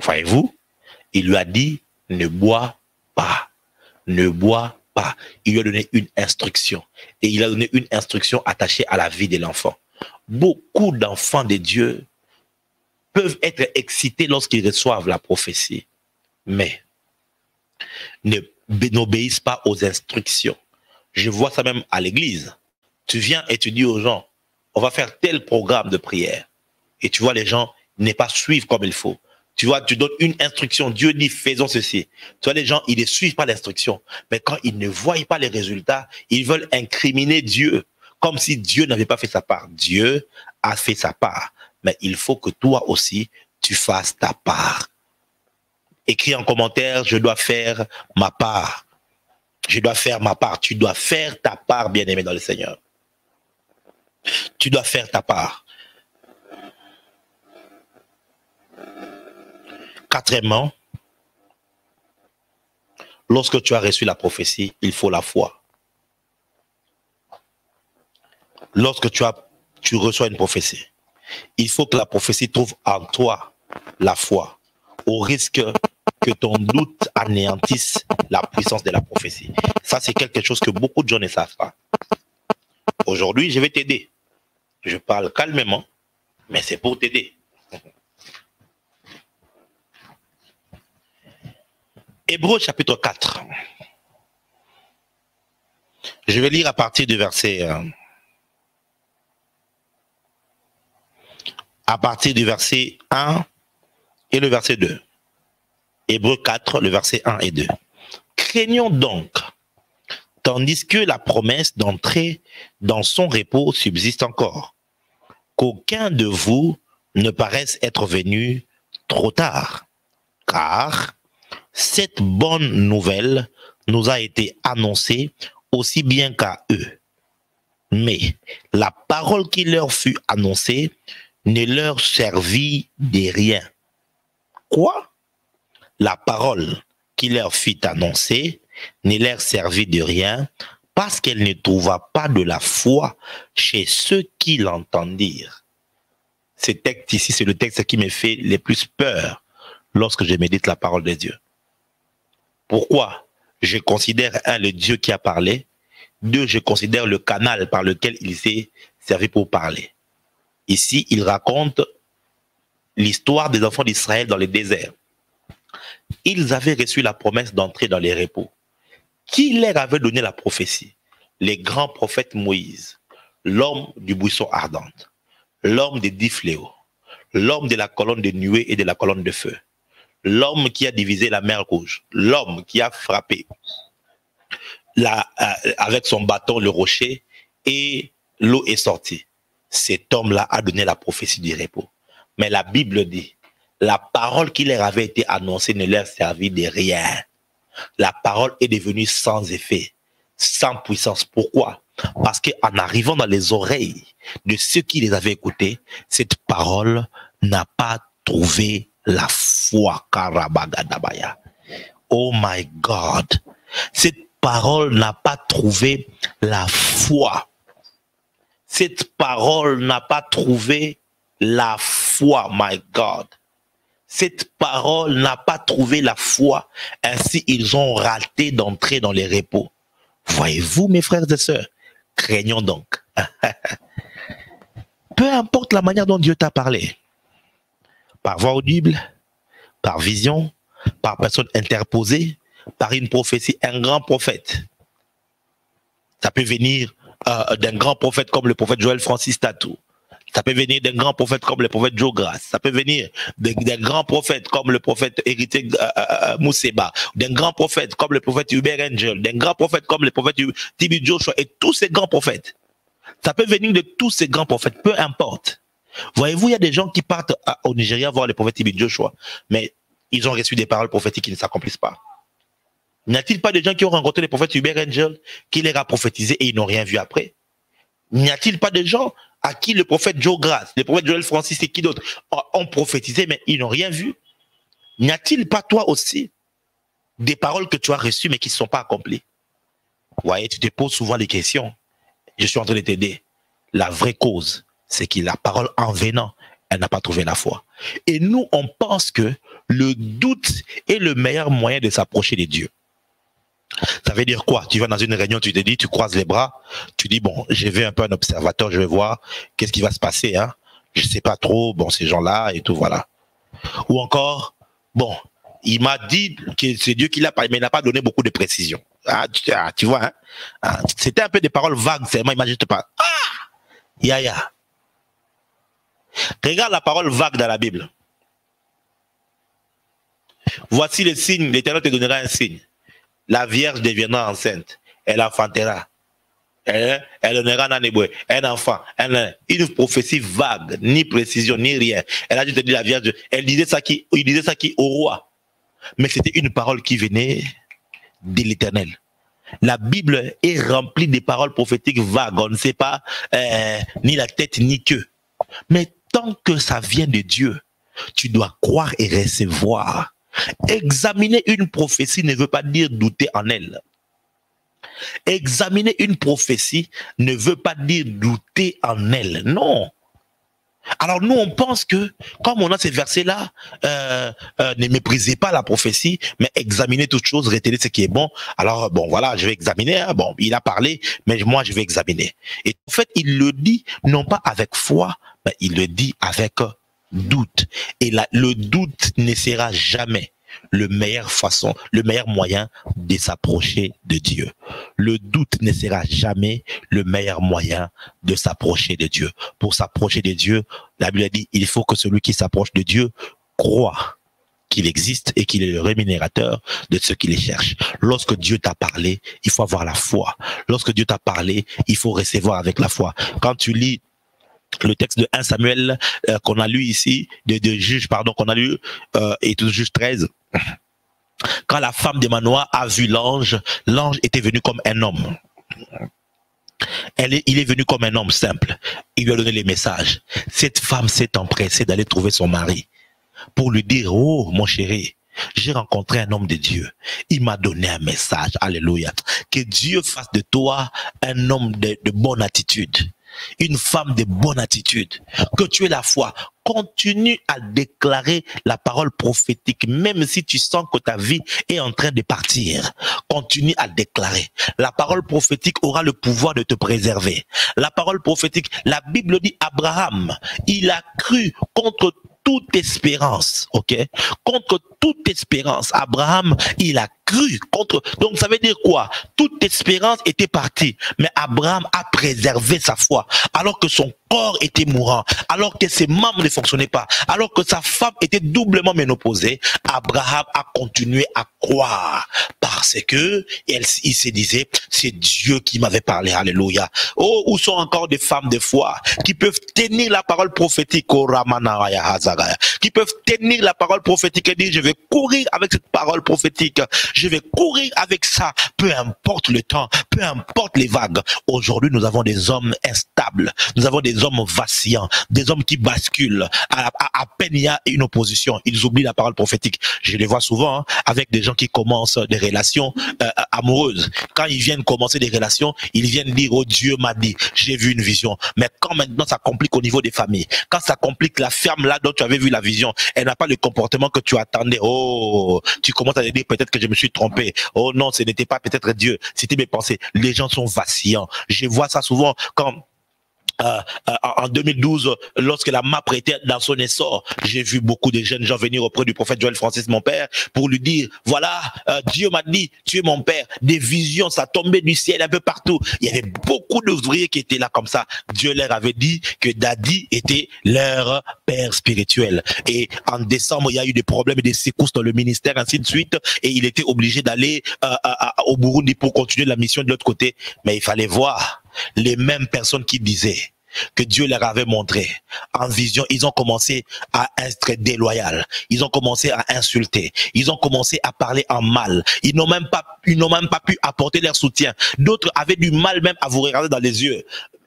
Voyez-vous? Il lui a dit, ne bois pas. Ne bois pas. Il lui a donné une instruction. Et il a donné une instruction attachée à la vie de l'enfant. Beaucoup d'enfants de Dieu peuvent être excités lorsqu'ils reçoivent la prophétie, mais n'obéissent pas aux instructions. Je vois ça même à l'église. Tu viens et tu dis aux gens, on va faire tel programme de prière. Et tu vois les gens ne pas suivre comme il faut. Tu vois, tu donnes une instruction, Dieu dit faisons ceci. Tu vois, les gens, ils ne suivent pas l'instruction. Mais quand ils ne voient pas les résultats, ils veulent incriminer Dieu, comme si Dieu n'avait pas fait sa part. Dieu a fait sa part. Mais il faut que toi aussi, tu fasses ta part. Écris en commentaire, je dois faire ma part. Je dois faire ma part. Tu dois faire ta part, bien-aimé dans le Seigneur. Tu dois faire ta part. Quatrièmement, lorsque tu as reçu la prophétie, il faut la foi. Lorsque tu reçois une prophétie, il faut que la prophétie trouve en toi la foi, au risque que ton doute anéantisse la puissance de la prophétie. Ça, c'est quelque chose que beaucoup de gens ne savent pas. Aujourd'hui, je vais t'aider. Je parle calmement, mais c'est pour t'aider. Hébreux chapitre 4. Je vais lire à partir du verset... à partir du verset 1 et le verset 2. Hébreux 4, le verset 1 et 2. Craignons donc, tandis que la promesse d'entrer dans son repos subsiste encore, qu'aucun de vous ne paraisse être venu trop tard, car cette bonne nouvelle nous a été annoncée aussi bien qu'à eux. Mais la parole qui leur fut annoncée ne leur servit de rien. Quoi? La parole qui leur fut annoncée ne leur servit de rien parce qu'elle ne trouva pas de la foi chez ceux qui l'entendirent. Ce texte ici, c'est le texte qui me fait le plus peur lorsque je médite la parole de Dieu. Pourquoi? Je considère, un, le Dieu qui a parlé. Deux, je considère le canal par lequel il s'est servi pour parler. Ici, il raconte l'histoire des enfants d'Israël dans le désert. Ils avaient reçu la promesse d'entrer dans les repos. Qui leur avait donné la prophétie? Les grands prophètes Moïse, l'homme du buisson ardent, l'homme des 10 fléaux, l'homme de la colonne de nuée et de la colonne de feu, l'homme qui a divisé la mer Rouge, l'homme qui a frappé avec son bâton le rocher et l'eau est sortie. Cet homme-là a donné la prophétie du repos. Mais la Bible dit, la parole qui leur avait été annoncée ne leur servit de rien. La parole est devenue sans effet, sans puissance. Pourquoi? Parce qu'en arrivant dans les oreilles de ceux qui les avaient écoutés, cette parole n'a pas trouvé la foi. Karabagadabaya. Oh my God. Cette parole n'a pas trouvé la foi. cette parole n'a pas trouvé la foi, my God. Cette parole n'a pas trouvé la foi. Ainsi, ils ont raté d'entrer dans les repos. Voyez-vous, mes frères et sœurs, craignons donc. Peu importe la manière dont Dieu t'a parlé, par voix audible, par vision, par personne interposée, par une prophétie, un grand prophète. Ça peut venir d'un grand prophète comme le prophète Joël Francis Tatou. Ça peut venir d'un grand prophète comme le prophète Joe Grass. Ça peut venir d'un grand prophète comme le prophète Héritier Mousseba. D'un grand prophète comme le prophète Hubert Angel. D'un grand prophète comme le prophète Tibi Joshua. Et tous ces grands prophètes. Ça peut venir de tous ces grands prophètes. Peu importe. Voyez-vous, il y a des gens qui partent au Nigeria voir le prophète Tibi Joshua. Mais ils ont reçu des paroles prophétiques qui ne s'accomplissent pas. N'y a-t-il pas de gens qui ont rencontré le prophète Hubert Angel, qui les a prophétisés et ils n'ont rien vu après? N'y a-t-il pas de gens à qui le prophète Joe Grass, le prophète Joël Francis et qui d'autres ont prophétisé, mais ils n'ont rien vu? N'y a-t-il pas toi aussi des paroles que tu as reçues, mais qui ne sont pas accomplies? Vous voyez, tu te poses souvent des questions. Je suis en train de t'aider. La vraie cause, c'est que la parole en venant, elle n'a pas trouvé la foi. Et nous, on pense que le doute est le meilleur moyen de s'approcher de Dieu. Ça veut dire quoi? Tu vas dans une réunion, tu te dis, tu croises les bras, tu dis, bon, je vais un peu un observateur, je vais voir qu'est-ce qui va se passer, hein. Je sais pas trop, bon, ces gens-là et tout, voilà. Ou encore, bon, il m'a dit que c'est Dieu qui l'a parlé, mais il n'a pas donné beaucoup de précisions. Ah, tu vois, hein. Ah, c'était un peu des paroles vagues, seulement, imagine pas. Ah! Yaya. Regarde la parole vague dans la Bible. Voici le signe, l'Éternel te donnera un signe. La Vierge deviendra enceinte. Elle enfantera. Elle donnera un enfant. Une prophétie vague, ni précision, ni rien. Elle a juste dit la Vierge. Il disait ça qui au roi. Mais c'était une parole qui venait de l'Éternel. La Bible est remplie de paroles prophétiques vagues. On ne sait pas ni la tête ni queue. Mais tant que ça vient de Dieu, tu dois croire et recevoir. Examiner une prophétie ne veut pas dire douter en elle. Examiner une prophétie ne veut pas dire douter en elle. Non. Alors nous, on pense que, comme on a ces versets-là, ne méprisez pas la prophétie, mais examinez toutes choses, retenez ce qui est bon. Alors, bon, voilà, je vais examiner. Hein, bon, il a parlé, mais moi, je vais examiner. Et en fait, il le dit, non pas avec foi, mais il le dit avec doute. Et le doute ne sera jamais le meilleur moyen de s'approcher de Dieu. Le doute ne sera jamais le meilleur moyen de s'approcher de Dieu. Pour s'approcher de Dieu, la Bible dit, il faut que celui qui s'approche de Dieu croit qu'il existe et qu'il est le rémunérateur de ceux qui les cherchent. Lorsque Dieu t'a parlé, il faut avoir la foi. Lorsque Dieu t'a parlé, il faut recevoir avec la foi. Quand tu lis le texte de 1 Samuel qu'on a lu ici, de Juge, pardon, qu'on a lu, et tout Juge 13, quand la femme de Manoah a vu l'ange, l'ange était venu comme un homme. Il est venu comme un homme simple. Il lui a donné les messages. Cette femme s'est empressée d'aller trouver son mari pour lui dire, oh mon chéri, j'ai rencontré un homme de Dieu. Il m'a donné un message. Alléluia. Que Dieu fasse de toi un homme de bonne attitude. Une femme de bonne attitude, que tu aies la foi, continue à déclarer la parole prophétique, même si tu sens que ta vie est en train de partir, continue à déclarer. La parole prophétique aura le pouvoir de te préserver. La parole prophétique, la Bible dit Abraham, il a cru contre toute espérance, ok? Contre toute espérance, Abraham, il a cru contre. Donc ça veut dire quoi? Toute espérance était partie, mais Abraham a préservé sa foi, alors que son corps était mourant, alors que ses membres ne fonctionnaient pas, alors que sa femme était doublement ménopausée. Abraham a continué à croire, parce que il se disait, c'est Dieu qui m'avait parlé. Alléluia. Oh, où sont encore des femmes de foi qui peuvent tenir la parole prophétique, qui peuvent tenir la parole prophétique et dire, je vais courir avec cette parole prophétique, je vais courir avec ça, peu importe le temps, peu importe les vagues. Aujourd'hui, nous avons des hommes instables, nous avons des hommes vacillants, des hommes qui basculent. À peine il y a une opposition, ils oublient la parole prophétique. Je les vois souvent hein, avec des gens qui commencent des relations amoureuses. Quand ils viennent commencer des relations, ils viennent dire, oh Dieu m'a dit, j'ai vu une vision. Mais quand maintenant ça complique au niveau des familles, quand ça complique la femme là dont tu avais vu la vision, elle n'a pas le comportement que tu attendais. Oh, tu commences à dire peut-être que je me suis trompé. Oh non, ce n'était pas peut-être Dieu, c'était mes pensées. Les gens sont vacillants. Je vois ça souvent quand en 2012, lorsque la MAP était dans son essor, j'ai vu beaucoup de jeunes gens venir auprès du prophète Joël Francis, mon père, pour lui dire, voilà, Dieu m'a dit, tu es mon père, des visions, ça tombait du ciel un peu partout. Il y avait beaucoup d'ouvriers qui étaient là comme ça. Dieu leur avait dit que Daddy était leur père spirituel. Et en décembre, il y a eu des problèmes et des secousses dans le ministère, ainsi de suite, et il était obligé d'aller au Burundi pour continuer la mission de l'autre côté. Mais il fallait voir les mêmes personnes qui disaient que Dieu leur avait montré en vision, ils ont commencé à être déloyaux, ils ont commencé à insulter, ils ont commencé à parler en mal, ils n'ont même pas pu apporter leur soutien. D'autres avaient du mal même à vous regarder dans les yeux.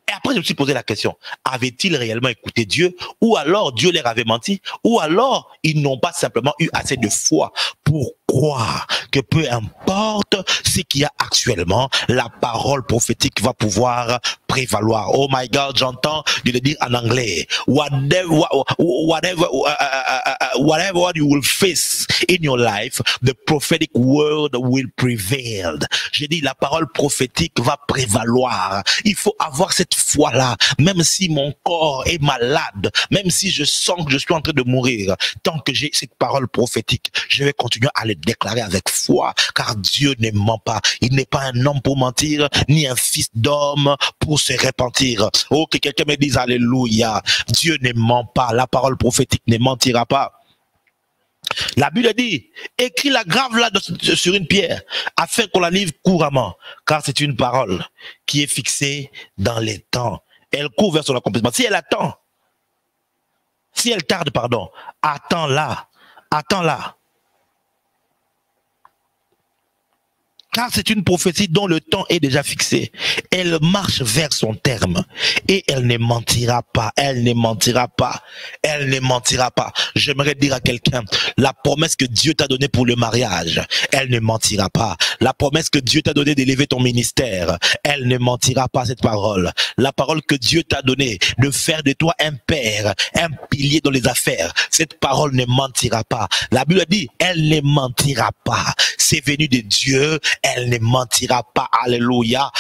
Et après, je me suis posé la question, avaient-ils réellement écouté Dieu? Ou alors Dieu leur avait menti? Ou alors ils n'ont pas simplement eu assez de foi pour croire que peu importe ce qu'il y a actuellement, la parole prophétique va pouvoir prévaloir. Oh my God, j'entends de le dire en anglais. Whatever you will face in your life, the prophetic word will prevail. J'ai dit, la parole prophétique va prévaloir. Il faut avoir cette foi-là, même si mon corps est malade, même si je sens que je suis en train de mourir, tant que j'ai cette parole prophétique, je vais continuer à le déclarer avec foi, car Dieu ne ment pas. Il n'est pas un homme pour mentir, ni un fils d'homme pour se repentir. Oh, que quelqu'un me dise alléluia. Dieu ne ment pas, la parole prophétique ne mentira pas. La Bible dit, écris la grave là sur une pierre, afin qu'on la livre couramment, car c'est une parole qui est fixée dans les temps. Elle court vers son accomplissement. Si elle attend, si elle tarde, pardon, attends-la, attends-la. Car c'est une prophétie dont le temps est déjà fixé. Elle marche vers son terme. Et elle ne mentira pas. Elle ne mentira pas. Elle ne mentira pas. J'aimerais dire à quelqu'un, la promesse que Dieu t'a donnée pour le mariage, elle ne mentira pas. La promesse que Dieu t'a donnée d'élever ton ministère, elle ne mentira pas, cette parole. La parole que Dieu t'a donnée de faire de toi un père, un pilier dans les affaires, cette parole ne mentira pas. La Bible dit, elle ne mentira pas. C'est venu de Dieu. Elle ne mentira pas. Alléluia.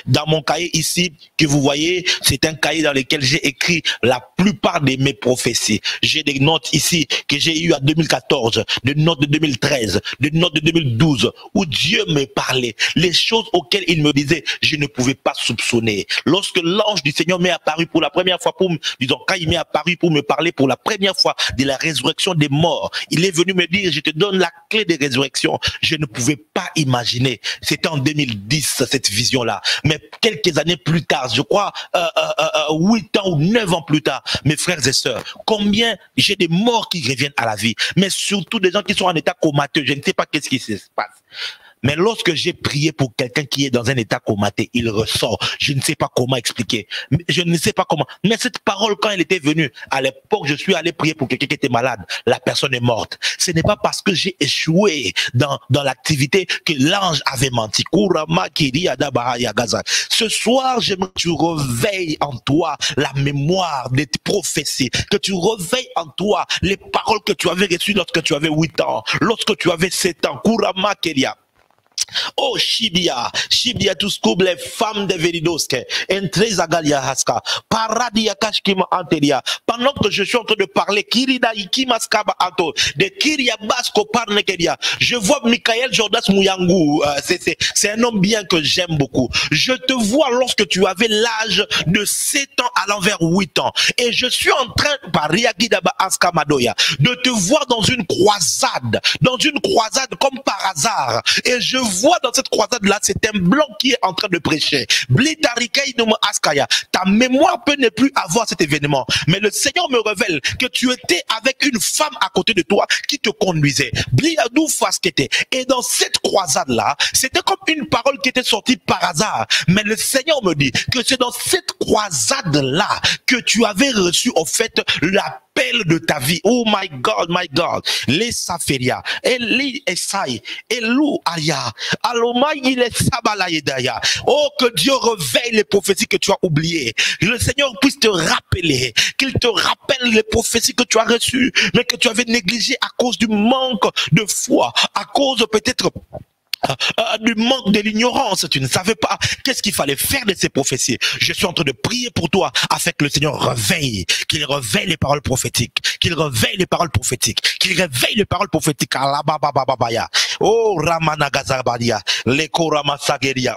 Dans mon cahier ici, que vous voyez, c'est un cahier dans lequel j'ai écrit la plupart de mes prophéties. J'ai des notes ici que j'ai eues en 2014, des notes de 2013, des notes de 2012, où Dieu me parlait. Les choses auxquelles il me disait, je ne pouvais pas soupçonner. Lorsque l'ange du Seigneur m'est apparu pour la première fois, quand il m'est apparu pour me parler pour la première fois de la résurrection des morts, il est venu me dire, je te donne la clé de résurrection. Je ne pouvais pas imaginer. C'était en 2010, cette vision-là. Mais quelques années plus tard, je crois 8 ans ou 9 ans plus tard, mes frères et sœurs, combien j'ai des morts qui reviennent à la vie, mais surtout des gens qui sont en état comateux. Je ne sais pas qu'est-ce qui se passe. Mais lorsque j'ai prié pour quelqu'un qui est dans un état comateux, il ressort. Je ne sais pas comment expliquer. Je ne sais pas comment. Mais cette parole, quand elle était venue, à l'époque, je suis allé prier pour quelqu'un qui était malade. La personne est morte. Ce n'est pas parce que j'ai échoué dans l'activité que l'ange avait menti. Ce soir, j'aimerais que tu réveilles en toi la mémoire des prophéties. Que tu réveilles en toi les paroles que tu avais reçues lorsque tu avais 8 ans, lorsque tu avais 7 ans. Kurama Kelia. Oh Shibia tous les femmes de Veridoske, Entreza Galia Haska, Paradia Kashkima Antelia. Pendant que je suis en train de parler, Kirida Ikimaskaba Anto, de Kiria Basko Parnekedia, je vois Michael Jordas Mouyangu, c'est un homme bien que j'aime beaucoup. Je te vois lorsque tu avais l'âge de 7 ans à l'envers 8 ans, et je suis en train, par Riagidaba Aska Madoya, de te voir dans une croisade comme par hasard, et je vois dans cette croisade-là, c'est un blanc qui est en train de prêcher. Ta mémoire peut ne plus avoir cet événement. Mais le Seigneur me révèle que tu étais avec une femme à côté de toi qui te conduisait. Et dans cette croisade-là, c'était comme une parole qui était sortie par hasard. Mais le Seigneur me dit que c'est dans cette croisade-là que tu avais reçu au fait l'appel de ta vie. Oh my God, my God. Les Saferia, Eli Esai, Elou Aya, Aloma il est Sabalaïdaya. Oh, que Dieu réveille les prophéties que tu as oubliées. Le Seigneur puisse te rappeler, qu'il te rappelle les prophéties que tu as reçues, mais que tu avais négligées à cause du manque de foi, à cause peut-être du manque de l'ignorance. Tu ne savais pas qu'est-ce qu'il fallait faire de ces prophéties. Je suis en train de prier pour toi afin que le Seigneur réveille, qu'il réveille les paroles prophétiques, qu'il réveille les paroles prophétiques, qu'il réveille les paroles prophétiques. Oh Ramanagazabadia, Leko Ramasageria.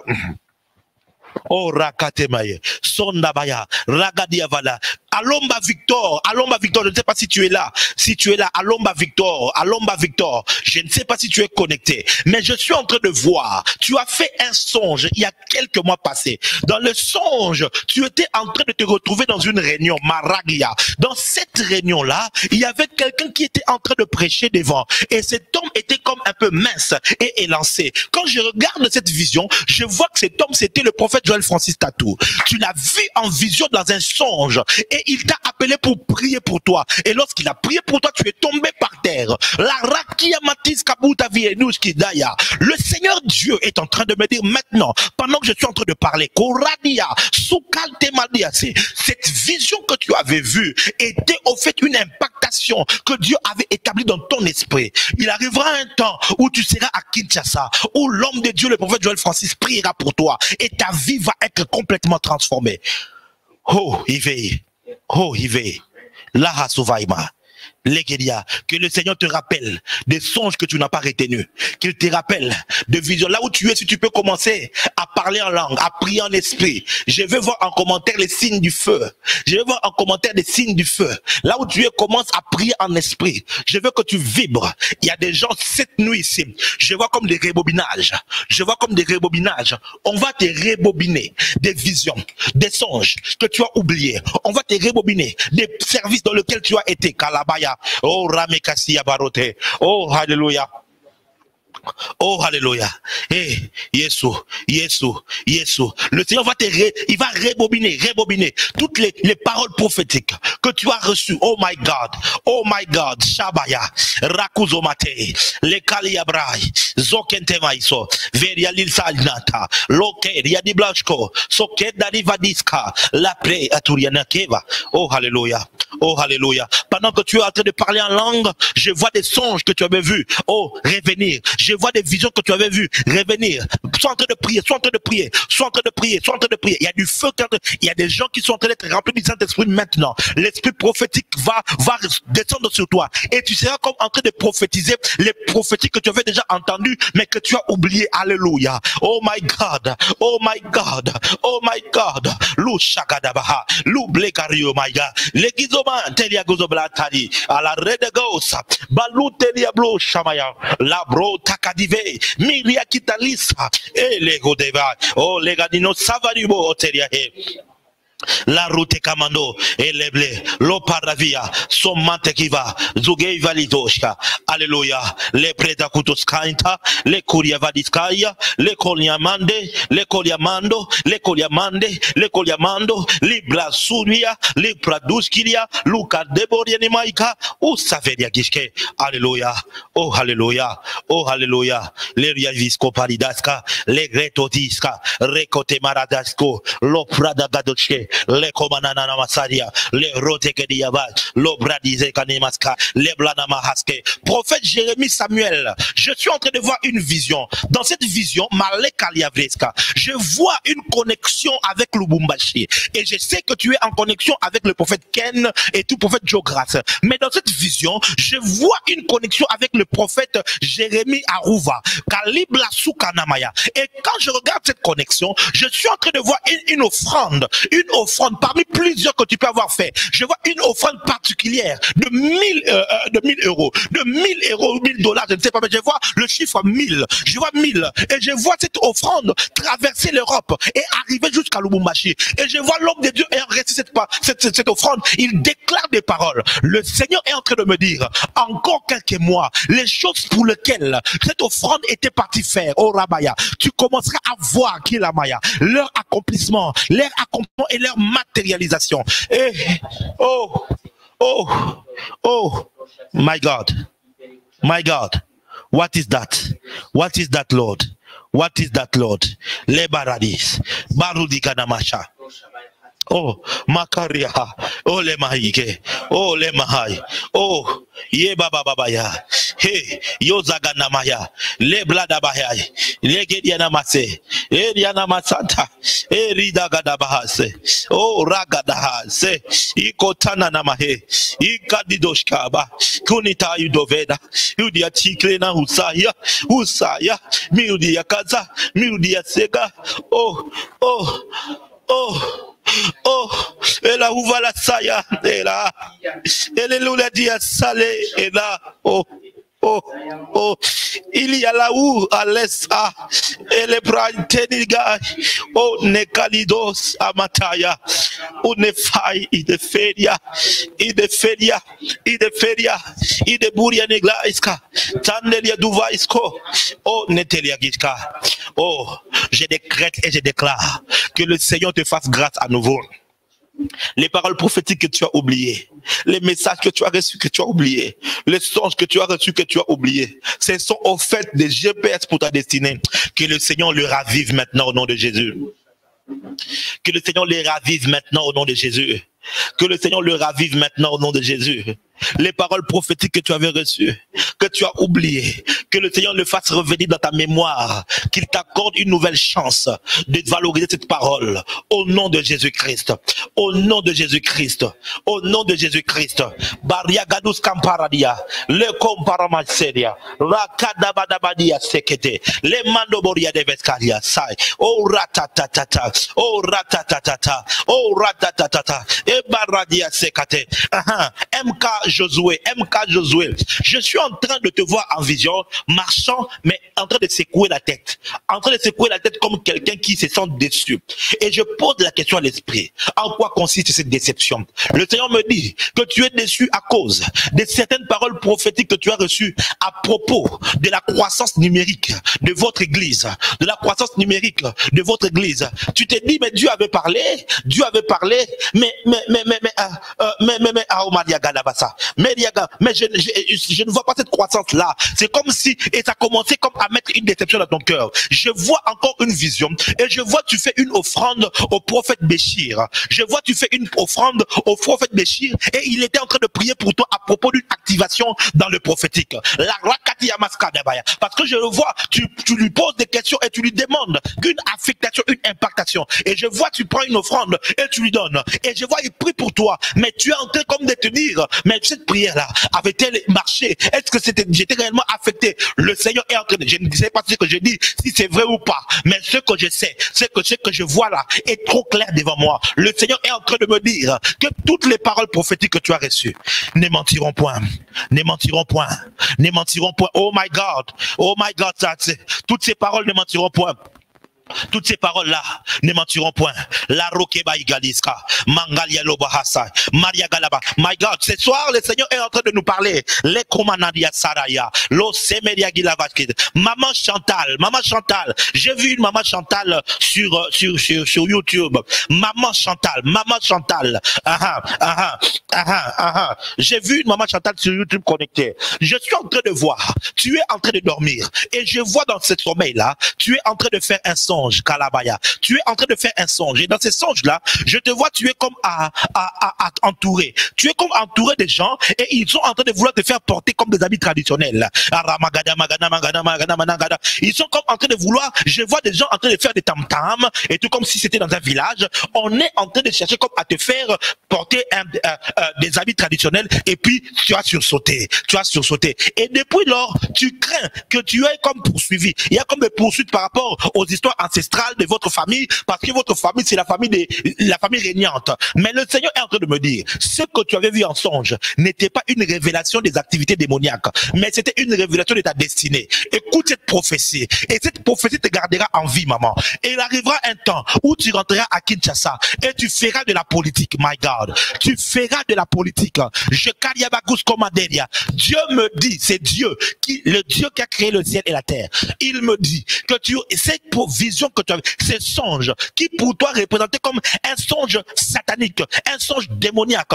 Oh Rakatemaye, Sondabaya, Ragadiavala, Alomba Victor, je ne sais pas si tu es là, Alomba Victor, je ne sais pas si tu es connecté, mais je suis en train de voir, tu as fait un songe il y a quelques mois passés. Dans le songe, tu étais en train de te retrouver dans une réunion, Maragia. Dans cette réunion-là, il y avait quelqu'un qui était en train de prêcher devant, et cet homme était comme un peu mince et élancé. Quand je regarde cette vision, je vois que cet homme, c'était le prophète Joël Francis Tatou. Tu l'as vu en vision dans un songe et il t'a appelé pour prier pour toi. Et lorsqu'il a prié pour toi, tu es tombé par terre. Le Seigneur Dieu est en train de me dire maintenant, pendant que je suis en train de parler, cette vision que tu avais vue était au fait une impactation que Dieu avait établie dans ton esprit. Il arrivera un temps où tu seras à Kinshasa, où l'homme de Dieu, le prophète Joël Francis, priera pour toi et ta vie va être complètement transformée. Oh, Yves. Oh, Yves. Laha Souvaima. Que le Seigneur te rappelle des songes que tu n'as pas retenus, qu'il te rappelle de visions. Là où tu es, si tu peux commencer à parler en langue, à prier en esprit. Je veux voir en commentaire les signes du feu. Je veux voir en commentaire des signes du feu. Là où tu es, commence à prier en esprit. Je veux que tu vibres. Il y a des gens cette nuit ici. Je vois comme des rebobinages. On va te rebobiner des visions, des songes que tu as oubliés. On va te rebobiner des services dans lesquels tu as été. Kalabaya. Oh Ramekasi Barote. Oh Alléluia. Oh Alléluia. Eh, Yesu. Le Seigneur va il va rebobiner toutes les paroles prophétiques que tu as reçues. Oh my God. Shabaya. Rakuzomate. Le Kaliabrai. Zokente Maiso. Veria Lilsalnata. Loke. Riadi Blanchko. Soket Darivadiska. La pre Aturiana Keva. Oh Alléluia. Pendant que tu es en train de parler en langue, je vois des songes que tu avais vus. Oh, revenir. Je vois des visions que tu avais vues revenir. Sois en train de prier. Il y a du feu, il y a des gens qui sont en train d'être remplis du Saint-Esprit maintenant. L'esprit prophétique va descendre sur toi. Et tu seras comme en train de prophétiser les prophéties que tu avais déjà entendues, mais que tu as oubliées. Alléluia. Oh my God. Lou Shagadabaha. Lou Blekario Maiga. Legizoman Telia Gozoblatari. À la Redegosa. Balou Telia Blo Shamaya. Labro Takadive. Milia Kitalisa. Et les Godeva. Oh, les Gadino Savaribo Telia. La route Kamando et les blés, l'oparavia, son mante qui va, Zugei Validoshka, Alléluia, les prédakutos kainta, les kuriavadiskaya, les koliamande, les koliamando, libra suria, libra duskilia, Luka deboriani maika, ou saveria gishke, Alléluia, oh Alléluia, les riavisco paridaska, les gretotiska, recote maradasko, l'oprada gadoche, les comanana masaria, les rotekediaba, l'obradize kanemaska, les blanamahaske. Prophète Jérémie Samuel, je suis en train de voir une vision. Dans cette vision, Malekaliavreska, je vois une connexion avec Lubumbashi. Et je sais que tu es en connexion avec le prophète Ken et tout prophète Jogras. Mais dans cette vision, je vois une connexion avec le prophète Jérémie Arouva, Kalibla Soukanamaya. Et quand je regarde cette connexion, je suis en train de voir une offrande offrande parmi plusieurs que tu peux avoir fait. Je vois une offrande particulière de 1000 euros, de 1000 euros, 1000 dollars, je ne sais pas, mais je vois le chiffre 1000. Je vois 1000 et je vois cette offrande traverser l'Europe et arriver jusqu'à Lubumbashi. Et je vois l'homme de Dieu ayant reçu cette offrande. Il déclare des paroles. Le Seigneur est en train de me dire, encore quelques mois, les choses pour lesquelles cette offrande était partie faire, oh Rabaya, tu commenceras à voir qui est la Maya, leur accomplissement et leur matérialisation. Et, oh, my God, what is that? What is that, Lord? What is that, Lord? Le baradis, barudikanamasha. Oh, Makaria, oh le mahike, oh le mahai, oh ye baba babaya, hey yo zaganamaya, le bladabaya, le gediana mase, diana masanta, ridagadabahase, oh ragadahase, ikotana namahe, ikadidoshkaba, kunita yudoveda, yudia tiklena usaya, miudia kaza, miudia sega, oh, elle a ouvert la saya, elle a, elle est là, dit à salé, et là, il y a là où, à l'est, elle est branteniga, oh, nekalidos, amataya, ou nefai, ide feria, ide buria neglaiska, tandelia duvaisko, oh, netelia gitka, oh, je décrète et je déclare que le Seigneur te fasse grâce à nouveau. Les paroles prophétiques que tu as oubliées, les messages que tu as reçus que tu as oubliés, les songes que tu as reçus que tu as oubliés, ce sont au fait des GPS pour ta destinée. Que le Seigneur le ravive maintenant au nom de Jésus. Que le Seigneur les ravive maintenant au nom de Jésus. Que le Seigneur le ravive maintenant au nom de Jésus. Les paroles prophétiques que tu avais reçues, que tu as oubliées, que le Seigneur le fasse revenir dans ta mémoire, qu'il t'accorde une nouvelle chance de valoriser cette parole au nom de Jésus-Christ, au nom de Jésus-Christ, au nom de Jésus-Christ. Baria gadus kamparadia, le komparamaseria, rakadabadabadia sekete, le mandoboria de vescaria sai, oh ratatatata, oh ratatatata, oh ratatatata, e baradia sekate, MK Josué, je suis en train de te voir en vision, marchant, mais en train de secouer la tête. En train de secouer la tête comme quelqu'un qui se sent déçu. Et je pose la question à l'esprit. En quoi consiste cette déception? Le Seigneur me dit que tu es déçu à cause de certaines paroles prophétiques que tu as reçues à propos de la croissance numérique de votre église. De la croissance numérique de votre église. Tu t'es dit, mais Dieu avait parlé, mais je ne vois pas cette croissance-là. C'est comme si, et ça a commencé comme à mettre une déception dans ton cœur. Je vois encore une vision, et je vois tu fais une offrande au prophète Béchir. Je vois tu fais une offrande au prophète Béchir, et il était en train de prier pour toi à propos d'une activation dans le prophétique. La Rakati Amaska Dabaya. Parce que je le vois, tu lui poses des questions et tu lui demandes qu'une affectation, une impactation. Et je vois tu prends une offrande et tu lui donnes. Et je vois il prie pour toi, mais tu es en train comme de te dire, mais cette prière-là, avait-elle marché? Est-ce que j'étais réellement affecté? Le Seigneur est en train de, je ne sais pas ce que je dis, si c'est vrai ou pas, mais ce que je sais, c'est que ce que je vois là est trop clair devant moi. Le Seigneur est en train de me dire que toutes les paroles prophétiques que tu as reçues ne mentiront point, ne mentiront point, ne mentiront point. Oh my God, toutes ces paroles ne mentiront point. Toutes ces paroles-là ne mentiront point. La Rokeba Igaliska, Mangalia Lobahasa, Maria Galaba. My God, ce soir, le Seigneur est en train de nous parler. Les Komanadia Saraya, Lo Semeria Gilavakid. Maman Chantal, j'ai vu une Maman Chantal sur YouTube. Maman Chantal. J'ai vu une Maman Chantal sur YouTube connectée. Je suis en train de voir. Tu es en train de dormir. Et je vois dans ce sommeil-là, tu es en train de faire un songe. Kalabaya. Tu es en train de faire un songe. Et dans ces songes-là, je te vois, tu es comme entouré. Tu es comme entouré des gens et ils sont en train de vouloir te faire porter comme des habits traditionnels. Ils sont comme en train de vouloir, je vois des gens en train de faire des tam-tam et tout comme si c'était dans un village. On est en train de chercher comme à te faire porter des habits traditionnels et puis tu as sursauté. Et depuis lors, tu crains que tu aies comme poursuivi. Il y a comme des poursuites par rapport aux histoires ancestrale de votre famille, parce que votre famille, c'est la famille régnante. Mais le Seigneur est en train de me dire, ce que tu avais vu en songe n'était pas une révélation des activités démoniaques, mais c'était une révélation de ta destinée. Écoute cette prophétie, et cette prophétie te gardera en vie, maman. Et il arrivera un temps où tu rentreras à Kinshasa et tu feras de la politique, my God. Tu feras de la politique. Dieu me dit, c'est Dieu, le Dieu qui a créé le ciel et la terre. Il me dit que cette vision que tu as, ces songes qui pour toi représentaient comme un songe satanique, un songe démoniaque.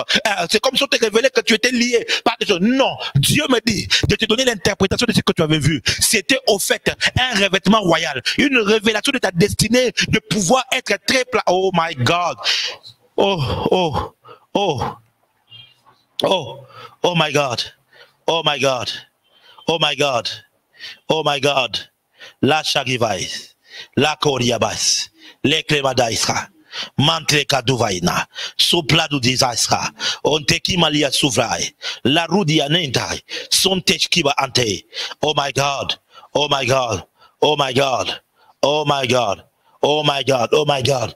C'est comme si on te révélait que tu étais lié par des choses. Non, Dieu me dit de te donner l'interprétation de ce que tu avais vu. C'était au fait un revêtement royal, une révélation de ta destinée, de pouvoir être très plat. Oh my God. Oh my God. Oh my God. Oh my God. Oh my God. La Shagivais. La Koriabas. Le Kremadaisra. Mantre Kaduvaina. Sopladu Disaisra. Onteki Malia Suvrai. La Rudia Nentai. Son Techkiba Ante. Oh my God. Oh my God. Oh my God. Oh my God. Oh my God. Oh my God.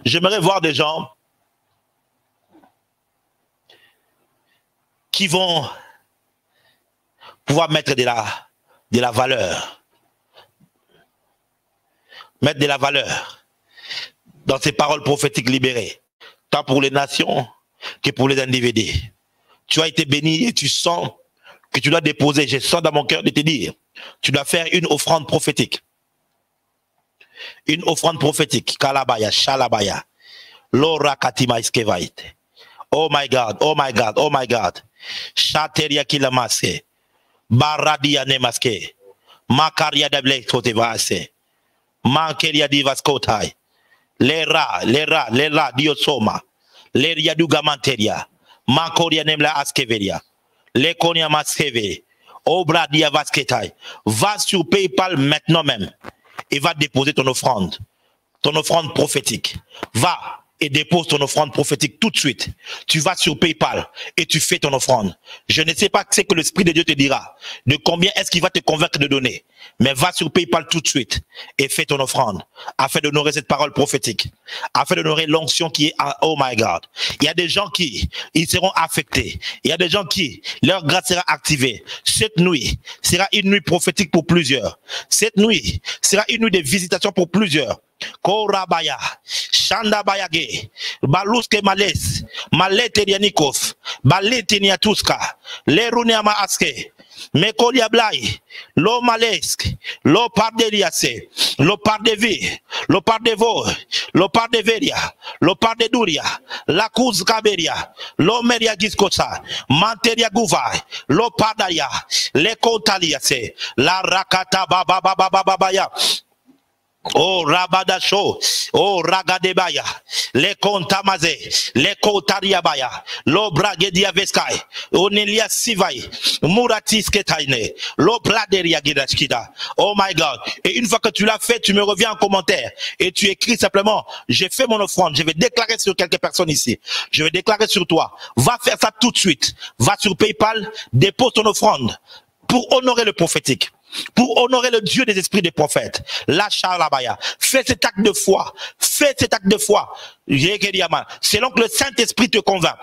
J'aimerais voir des gens qui vont pouvoir mettre de la valeur. Mettre de la valeur dans ces paroles prophétiques libérées, tant pour les nations que pour les individus. Tu as été béni et tu sens que tu dois déposer, je sens dans mon cœur de te dire, tu dois faire une offrande prophétique. Une offrande prophétique. Kalabaya, Shalabaya. Lora Katima Iskevait. Oh my God, oh my God, oh my God. Chateria kila maske. Baradia ne maske. Makaria de blek kote vase. Mankeria divas kotai. Lera, diosoma. Leria dugamanteria. Mankoria nemla askeveria. Lekonia maskeve. Obradia vasketai. Va sur PayPal maintenant même. Et va déposer ton offrande prophétique. Va et dépose ton offrande prophétique tout de suite. Tu vas sur PayPal et tu fais ton offrande. Je ne sais pas ce que l'Esprit de Dieu te dira, de combien est-ce qu'il va te convaincre de donner. Mais va sur PayPal tout de suite et fais ton offrande afin d'honorer cette parole prophétique, afin d'honorer l'onction qui est oh my God. Il y a des gens qui ils seront affectés. Il y a des gens qui leur grâce sera activée. Cette nuit sera une nuit prophétique pour plusieurs. Cette nuit sera une nuit de visitation pour plusieurs. Korabaya, Shandabayage, Baluske Males, Maleterianikov, Baletiniatuska, Leruniama Aske, Mekolia Blai, Lo Malesk, Lo Pardeliase, Lo Pardevi, Lo Pardevo, Lo Pardeveria, Lo Pardeduria, La Kuz Kaberia, Lo Meria Giskosa, Manteria Guvai, Lo Pardaya, Le Kontaliase, La Rakata Bababababaya. Oh Rabadasho, oh Ragadebaya, le Kontamaze, le Kotariabaya, lo Bragedia Veskai, Onelia Sivai, Muratis Ketaine, lo Pladeria Gidashkida. Oh my God. Et une fois que tu l'as fait, tu me reviens en commentaire et tu écris simplement, j'ai fait mon offrande, je vais déclarer sur quelques personnes ici. Je vais déclarer sur toi. Va faire ça tout de suite. Va sur PayPal, dépose ton offrande pour honorer le prophétique. Pour honorer le Dieu des esprits des prophètes. La Charabaya. Fais cet acte de foi. Fais cet acte de foi. Selon que le Saint-Esprit te convainc.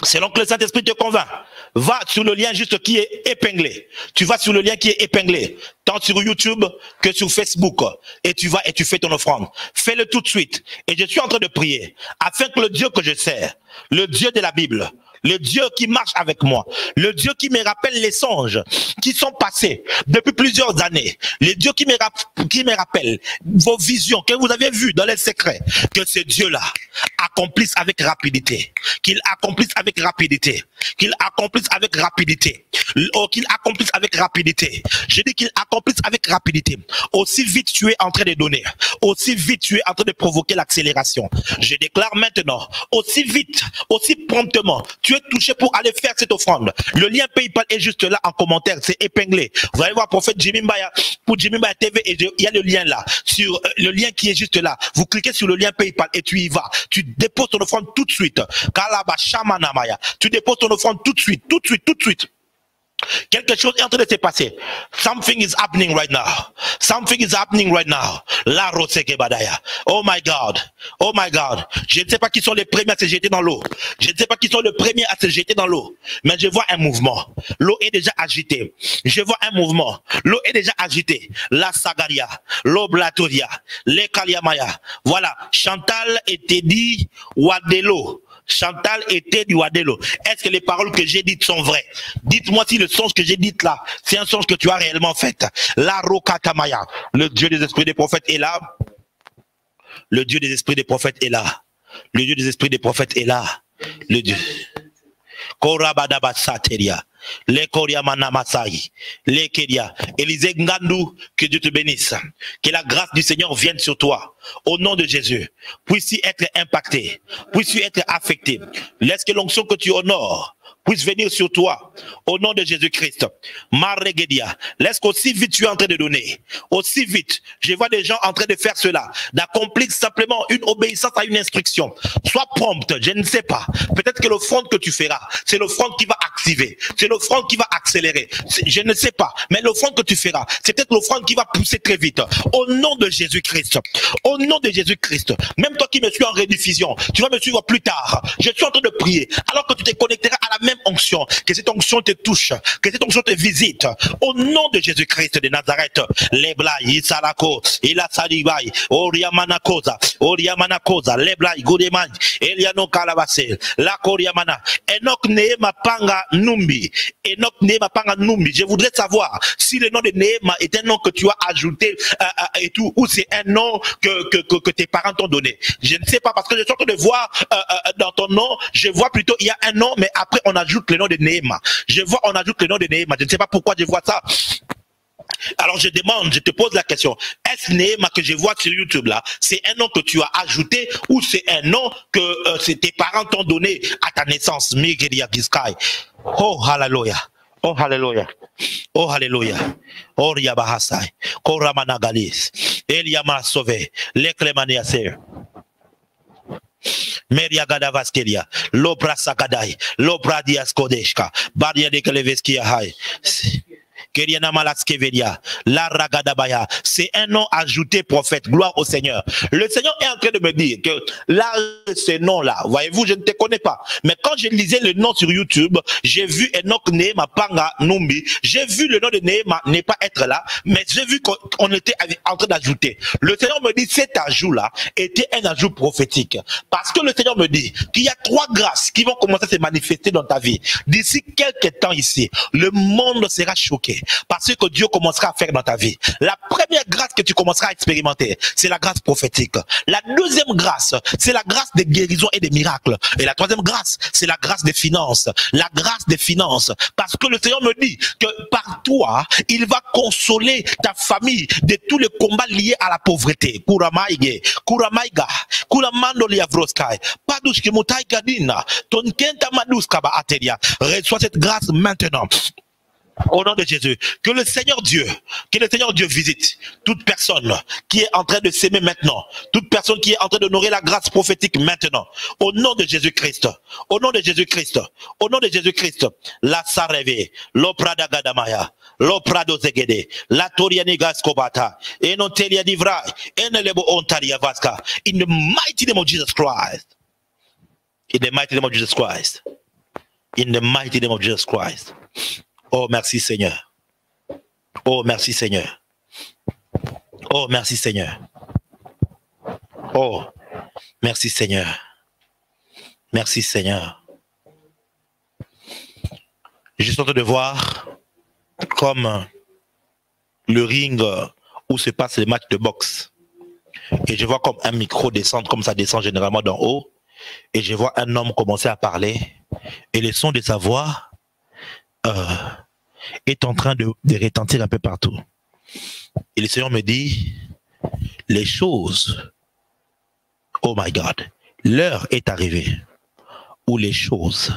Selon que le Saint-Esprit te convainc. Va sur le lien juste qui est épinglé. Tu vas sur le lien qui est épinglé. Tant sur YouTube que sur Facebook. Et tu vas et tu fais ton offrande. Fais-le tout de suite. Et je suis en train de prier. Afin que le Dieu que je sers, le Dieu de la Bible, le Dieu qui marche avec moi, le Dieu qui me rappelle les songes qui sont passés depuis plusieurs années, le Dieu qui me rappelle vos visions que vous avez vues dans les secrets, que ce Dieu-là accomplisse avec rapidité, qu'il accomplisse avec rapidité, qu'il accomplisse avec rapidité, qu'il accomplisse avec rapidité. Je dis qu'il accomplisse avec rapidité. Aussi vite tu es en train de donner, aussi vite tu es en train de provoquer l'accélération. Je déclare maintenant, aussi vite, aussi promptement, tu es touché pour aller faire cette offrande. Le lien PayPal est juste là en commentaire, c'est épinglé. Vous allez voir prophète Jimmy Mbaya pour Jimmy Mbaya TV et il y a le lien là, sur le lien qui est juste là. Vous cliquez sur le lien PayPal et tu y vas. Tu déposes ton offrande tout de suite. Kalaba Shamanamaya. Tu déposes ton offrande tout de suite, tout de suite, tout de suite. Quelque chose est en train de se passer. Something is happening right now. Something is happening right now. La Roseke Badaya. Oh my God. Oh my God. Je ne sais pas qui sont les premiers à se jeter dans l'eau. Je ne sais pas qui sont les premiers à se jeter dans l'eau. Mais je vois un mouvement. L'eau est déjà agitée. Je vois un mouvement. L'eau est déjà agitée. La Sagaria. L'eau Blatoria. Les Kaliamaya. Voilà. Chantal était dit Wadelo. Chantal était du Wadelo. Est-ce que les paroles que j'ai dites sont vraies? Dites-moi si le songe que j'ai dit là, c'est un songe que tu as réellement fait. La Rokatamaya, le Dieu des esprits des prophètes est là. Le Dieu des esprits des prophètes est là. Le Dieu des esprits des prophètes est là. Le Dieu. Korabadabasateria. Les Koriamana Masai, les Keria, Élisée Ngandou, que Dieu te bénisse. Que la grâce du Seigneur vienne sur toi. Au nom de Jésus, puisses-tu être impacté, puisses-tu être affecté. Laisse que l'onction que tu honores puisse venir sur toi. Au nom de Jésus-Christ. Maregedia. Laisse qu'aussi vite tu es en train de donner. Aussi vite. Je vois des gens en train de faire cela. D'accomplir simplement une obéissance à une instruction. Sois prompte. Je ne sais pas. Peut-être que l'offrande que tu feras, c'est l'offrande qui va activer. C'est l'offrande qui va accélérer. Je ne sais pas. Mais l'offrande que tu feras, c'est peut-être l'offrande qui va pousser très vite. Au nom de Jésus-Christ. Au nom de Jésus-Christ. Même toi qui me suis en rediffusion, tu vas me suivre plus tard. Je suis en train de prier. Alors que tu te connecteras à la même onction, que cette onction te touche, que cette onction te visite, au nom de Jésus-Christ de Nazareth. Lebla Yisalako, Ila Salibai, Oriamana Koza, Lebla Gudeman, Eliano Kalabase, La Koriamana, Enoch Neema Panga Numbi, Enoch Neema Panga Numbi. Je voudrais savoir si le nom de Neema est un nom que tu as ajouté et tout, ou c'est un nom que tes parents t'ont donné. Je ne sais pas, parce que je suis en train de voir dans ton nom, je vois plutôt il y a un nom, mais après on ajoute le nom de Néhéma. Je vois, on ajoute le nom de Néhéma. Je ne sais pas pourquoi je vois ça. Alors je demande, je te pose la question. Est-ce Néhéma que je vois sur YouTube là, c'est un nom que tu as ajouté ou c'est un nom que tes parents t'ont donné à ta naissance? Migelia Giskai. Oh hallelujah. Oh hallelujah. Oh hallelujah. Oh Riabahasai. Koramanagalis. Eliama Sauvé. Leklemaniaser. Meria Gadavaskelia, Lopra Sakadai, Lopra Diaskodeshka, Badia de Keleveskia Hai. La Ragadabaya, c'est un nom ajouté, prophète. Gloire au Seigneur. Le Seigneur est en train de me dire que là, ce nom-là, voyez-vous, je ne te connais pas. Mais quand je lisais le nom sur YouTube, j'ai vu Enoch Neema Panga Numbi. J'ai vu le nom de Neema n'est pas être là, mais j'ai vu qu'on était en train d'ajouter. Le Seigneur me dit cet ajout-là était un ajout prophétique. Parce que le Seigneur me dit qu'il y a 3 grâces qui vont commencer à se manifester dans ta vie. D'ici quelques temps ici, le monde sera choqué. Parce que Dieu commencera à faire dans ta vie. La première grâce que tu commenceras à expérimenter, c'est la grâce prophétique. La deuxième grâce, c'est la grâce des guérisons et des miracles. Et la troisième grâce, c'est la grâce des finances. La grâce des finances. Parce que le Seigneur me dit que par toi, il va consoler ta famille de tous les combats liés à la pauvreté. Kuramaige, Kuramaiga, Kuramando Liavroskai, Padushki Mutaikadina, Tonkenta Maduskaba Ateria. Reçois cette grâce maintenant. Au nom de Jésus, que le Seigneur Dieu visite toute personne qui est en train de s'aimer maintenant, toute personne qui est en train d'honorer la grâce prophétique maintenant, au nom de Jésus-Christ, au nom de Jésus-Christ, au nom de Jésus-Christ, la Sareve, l'Oprada Gadamaya, l'Oprado Zegede, la Toriani Gaskobata, et non Telia Divra, et ne lebo Ontaria Vaska, in the mighty name of Jesus Christ, in the mighty name of Jesus Christ, in the mighty name of Jesus Christ. Oh, merci Seigneur. Oh, merci Seigneur. Oh, merci Seigneur. Oh, merci Seigneur. Merci Seigneur. Je suis en train de voir comme le ring où se passent les matchs de boxe. Et je vois comme un micro descendre, comme ça descend généralement d'en haut. Et je vois un homme commencer à parler. Et le son de sa voix est en train de retentir un peu partout. Et le Seigneur me dit, les choses, oh my God, l'heure est arrivée où les choses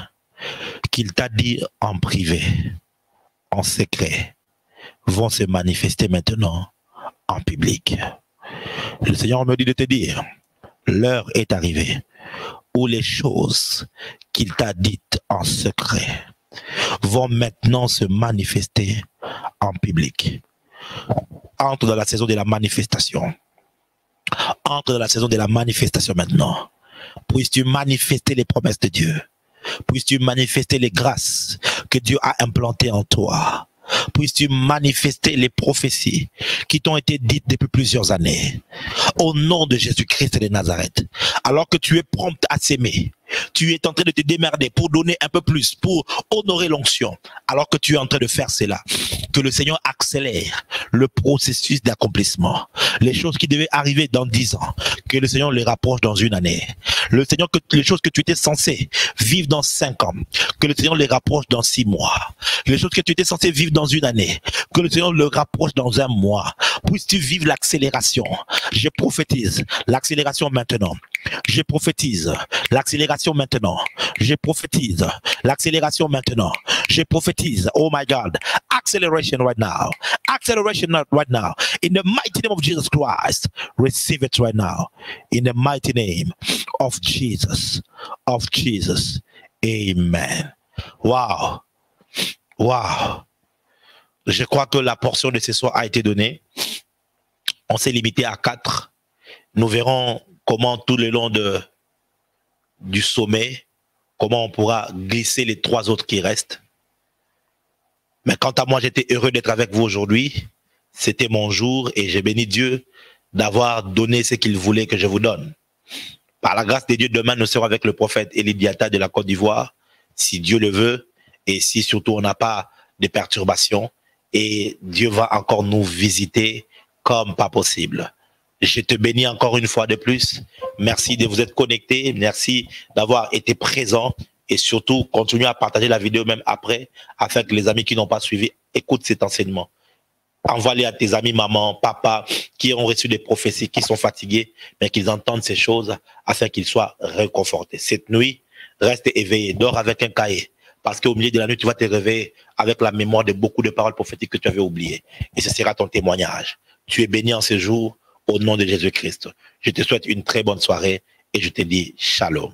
qu'il t'a dit en privé, en secret, vont se manifester maintenant en public. Le Seigneur me dit de te dire, l'heure est arrivée où les choses qu'il t'a dites en secret vont maintenant se manifester en public. Entre dans la saison de la manifestation. Entre dans la saison de la manifestation maintenant. Puisses-tu manifester les promesses de Dieu. Puisses-tu manifester les grâces que Dieu a implantées en toi. Puisses-tu manifester les prophéties qui t'ont été dites depuis plusieurs années. Au nom de Jésus-Christ de Nazareth. Alors que tu es prompt à s'aimer. Tu es en train de te démerder pour donner un peu plus, pour honorer l'onction. Alors que tu es en train de faire cela. Que le Seigneur accélère le processus d'accomplissement. Les choses qui devaient arriver dans 10 ans, que le Seigneur les rapproche dans une année. Le Seigneur, que les choses que tu étais censé vivre dans 5 ans, que le Seigneur les rapproche dans 6 mois. Les choses que tu étais censé vivre dans une année, que le Seigneur le rapproche dans 1 mois. Puisses-tu vivre l'accélération. Je prophétise l'accélération maintenant. Je prophétise l'accélération maintenant. Je prophétise l'accélération maintenant. Je prophétise, oh my God, acceleration right now. Acceleration right now. In the mighty name of Jesus Christ, receive it right now. In the mighty name of Jesus. Of Jesus. Amen. Wow. Wow. Je crois que la portion de ce soir a été donnée. On s'est limité à 4. Nous verrons comment tout le long du sommet, comment on pourra glisser les 3 autres qui restent. Mais quant à moi, j'étais heureux d'être avec vous aujourd'hui. C'était mon jour et j'ai béni Dieu d'avoir donné ce qu'il voulait que je vous donne. Par la grâce de Dieu, demain, nous serons avec le prophète Élie Diata de la Côte d'Ivoire, si Dieu le veut, et si surtout on n'a pas de perturbations, et Dieu va encore nous visiter comme pas possible. Je te bénis encore une fois de plus. Merci de vous être connectés. Merci d'avoir été présent. Et surtout, continuez à partager la vidéo même après, afin que les amis qui n'ont pas suivi écoutent cet enseignement. Envoie-les à tes amis, maman, papa, qui ont reçu des prophéties, qui sont fatigués, mais qu'ils entendent ces choses afin qu'ils soient réconfortés. Cette nuit, reste éveillé, dors avec un cahier. Parce qu'au milieu de la nuit, tu vas te réveiller avec la mémoire de beaucoup de paroles prophétiques que tu avais oubliées. Et ce sera ton témoignage. Tu es béni en ce jour au nom de Jésus-Christ. Je te souhaite une très bonne soirée et je te dis shalom.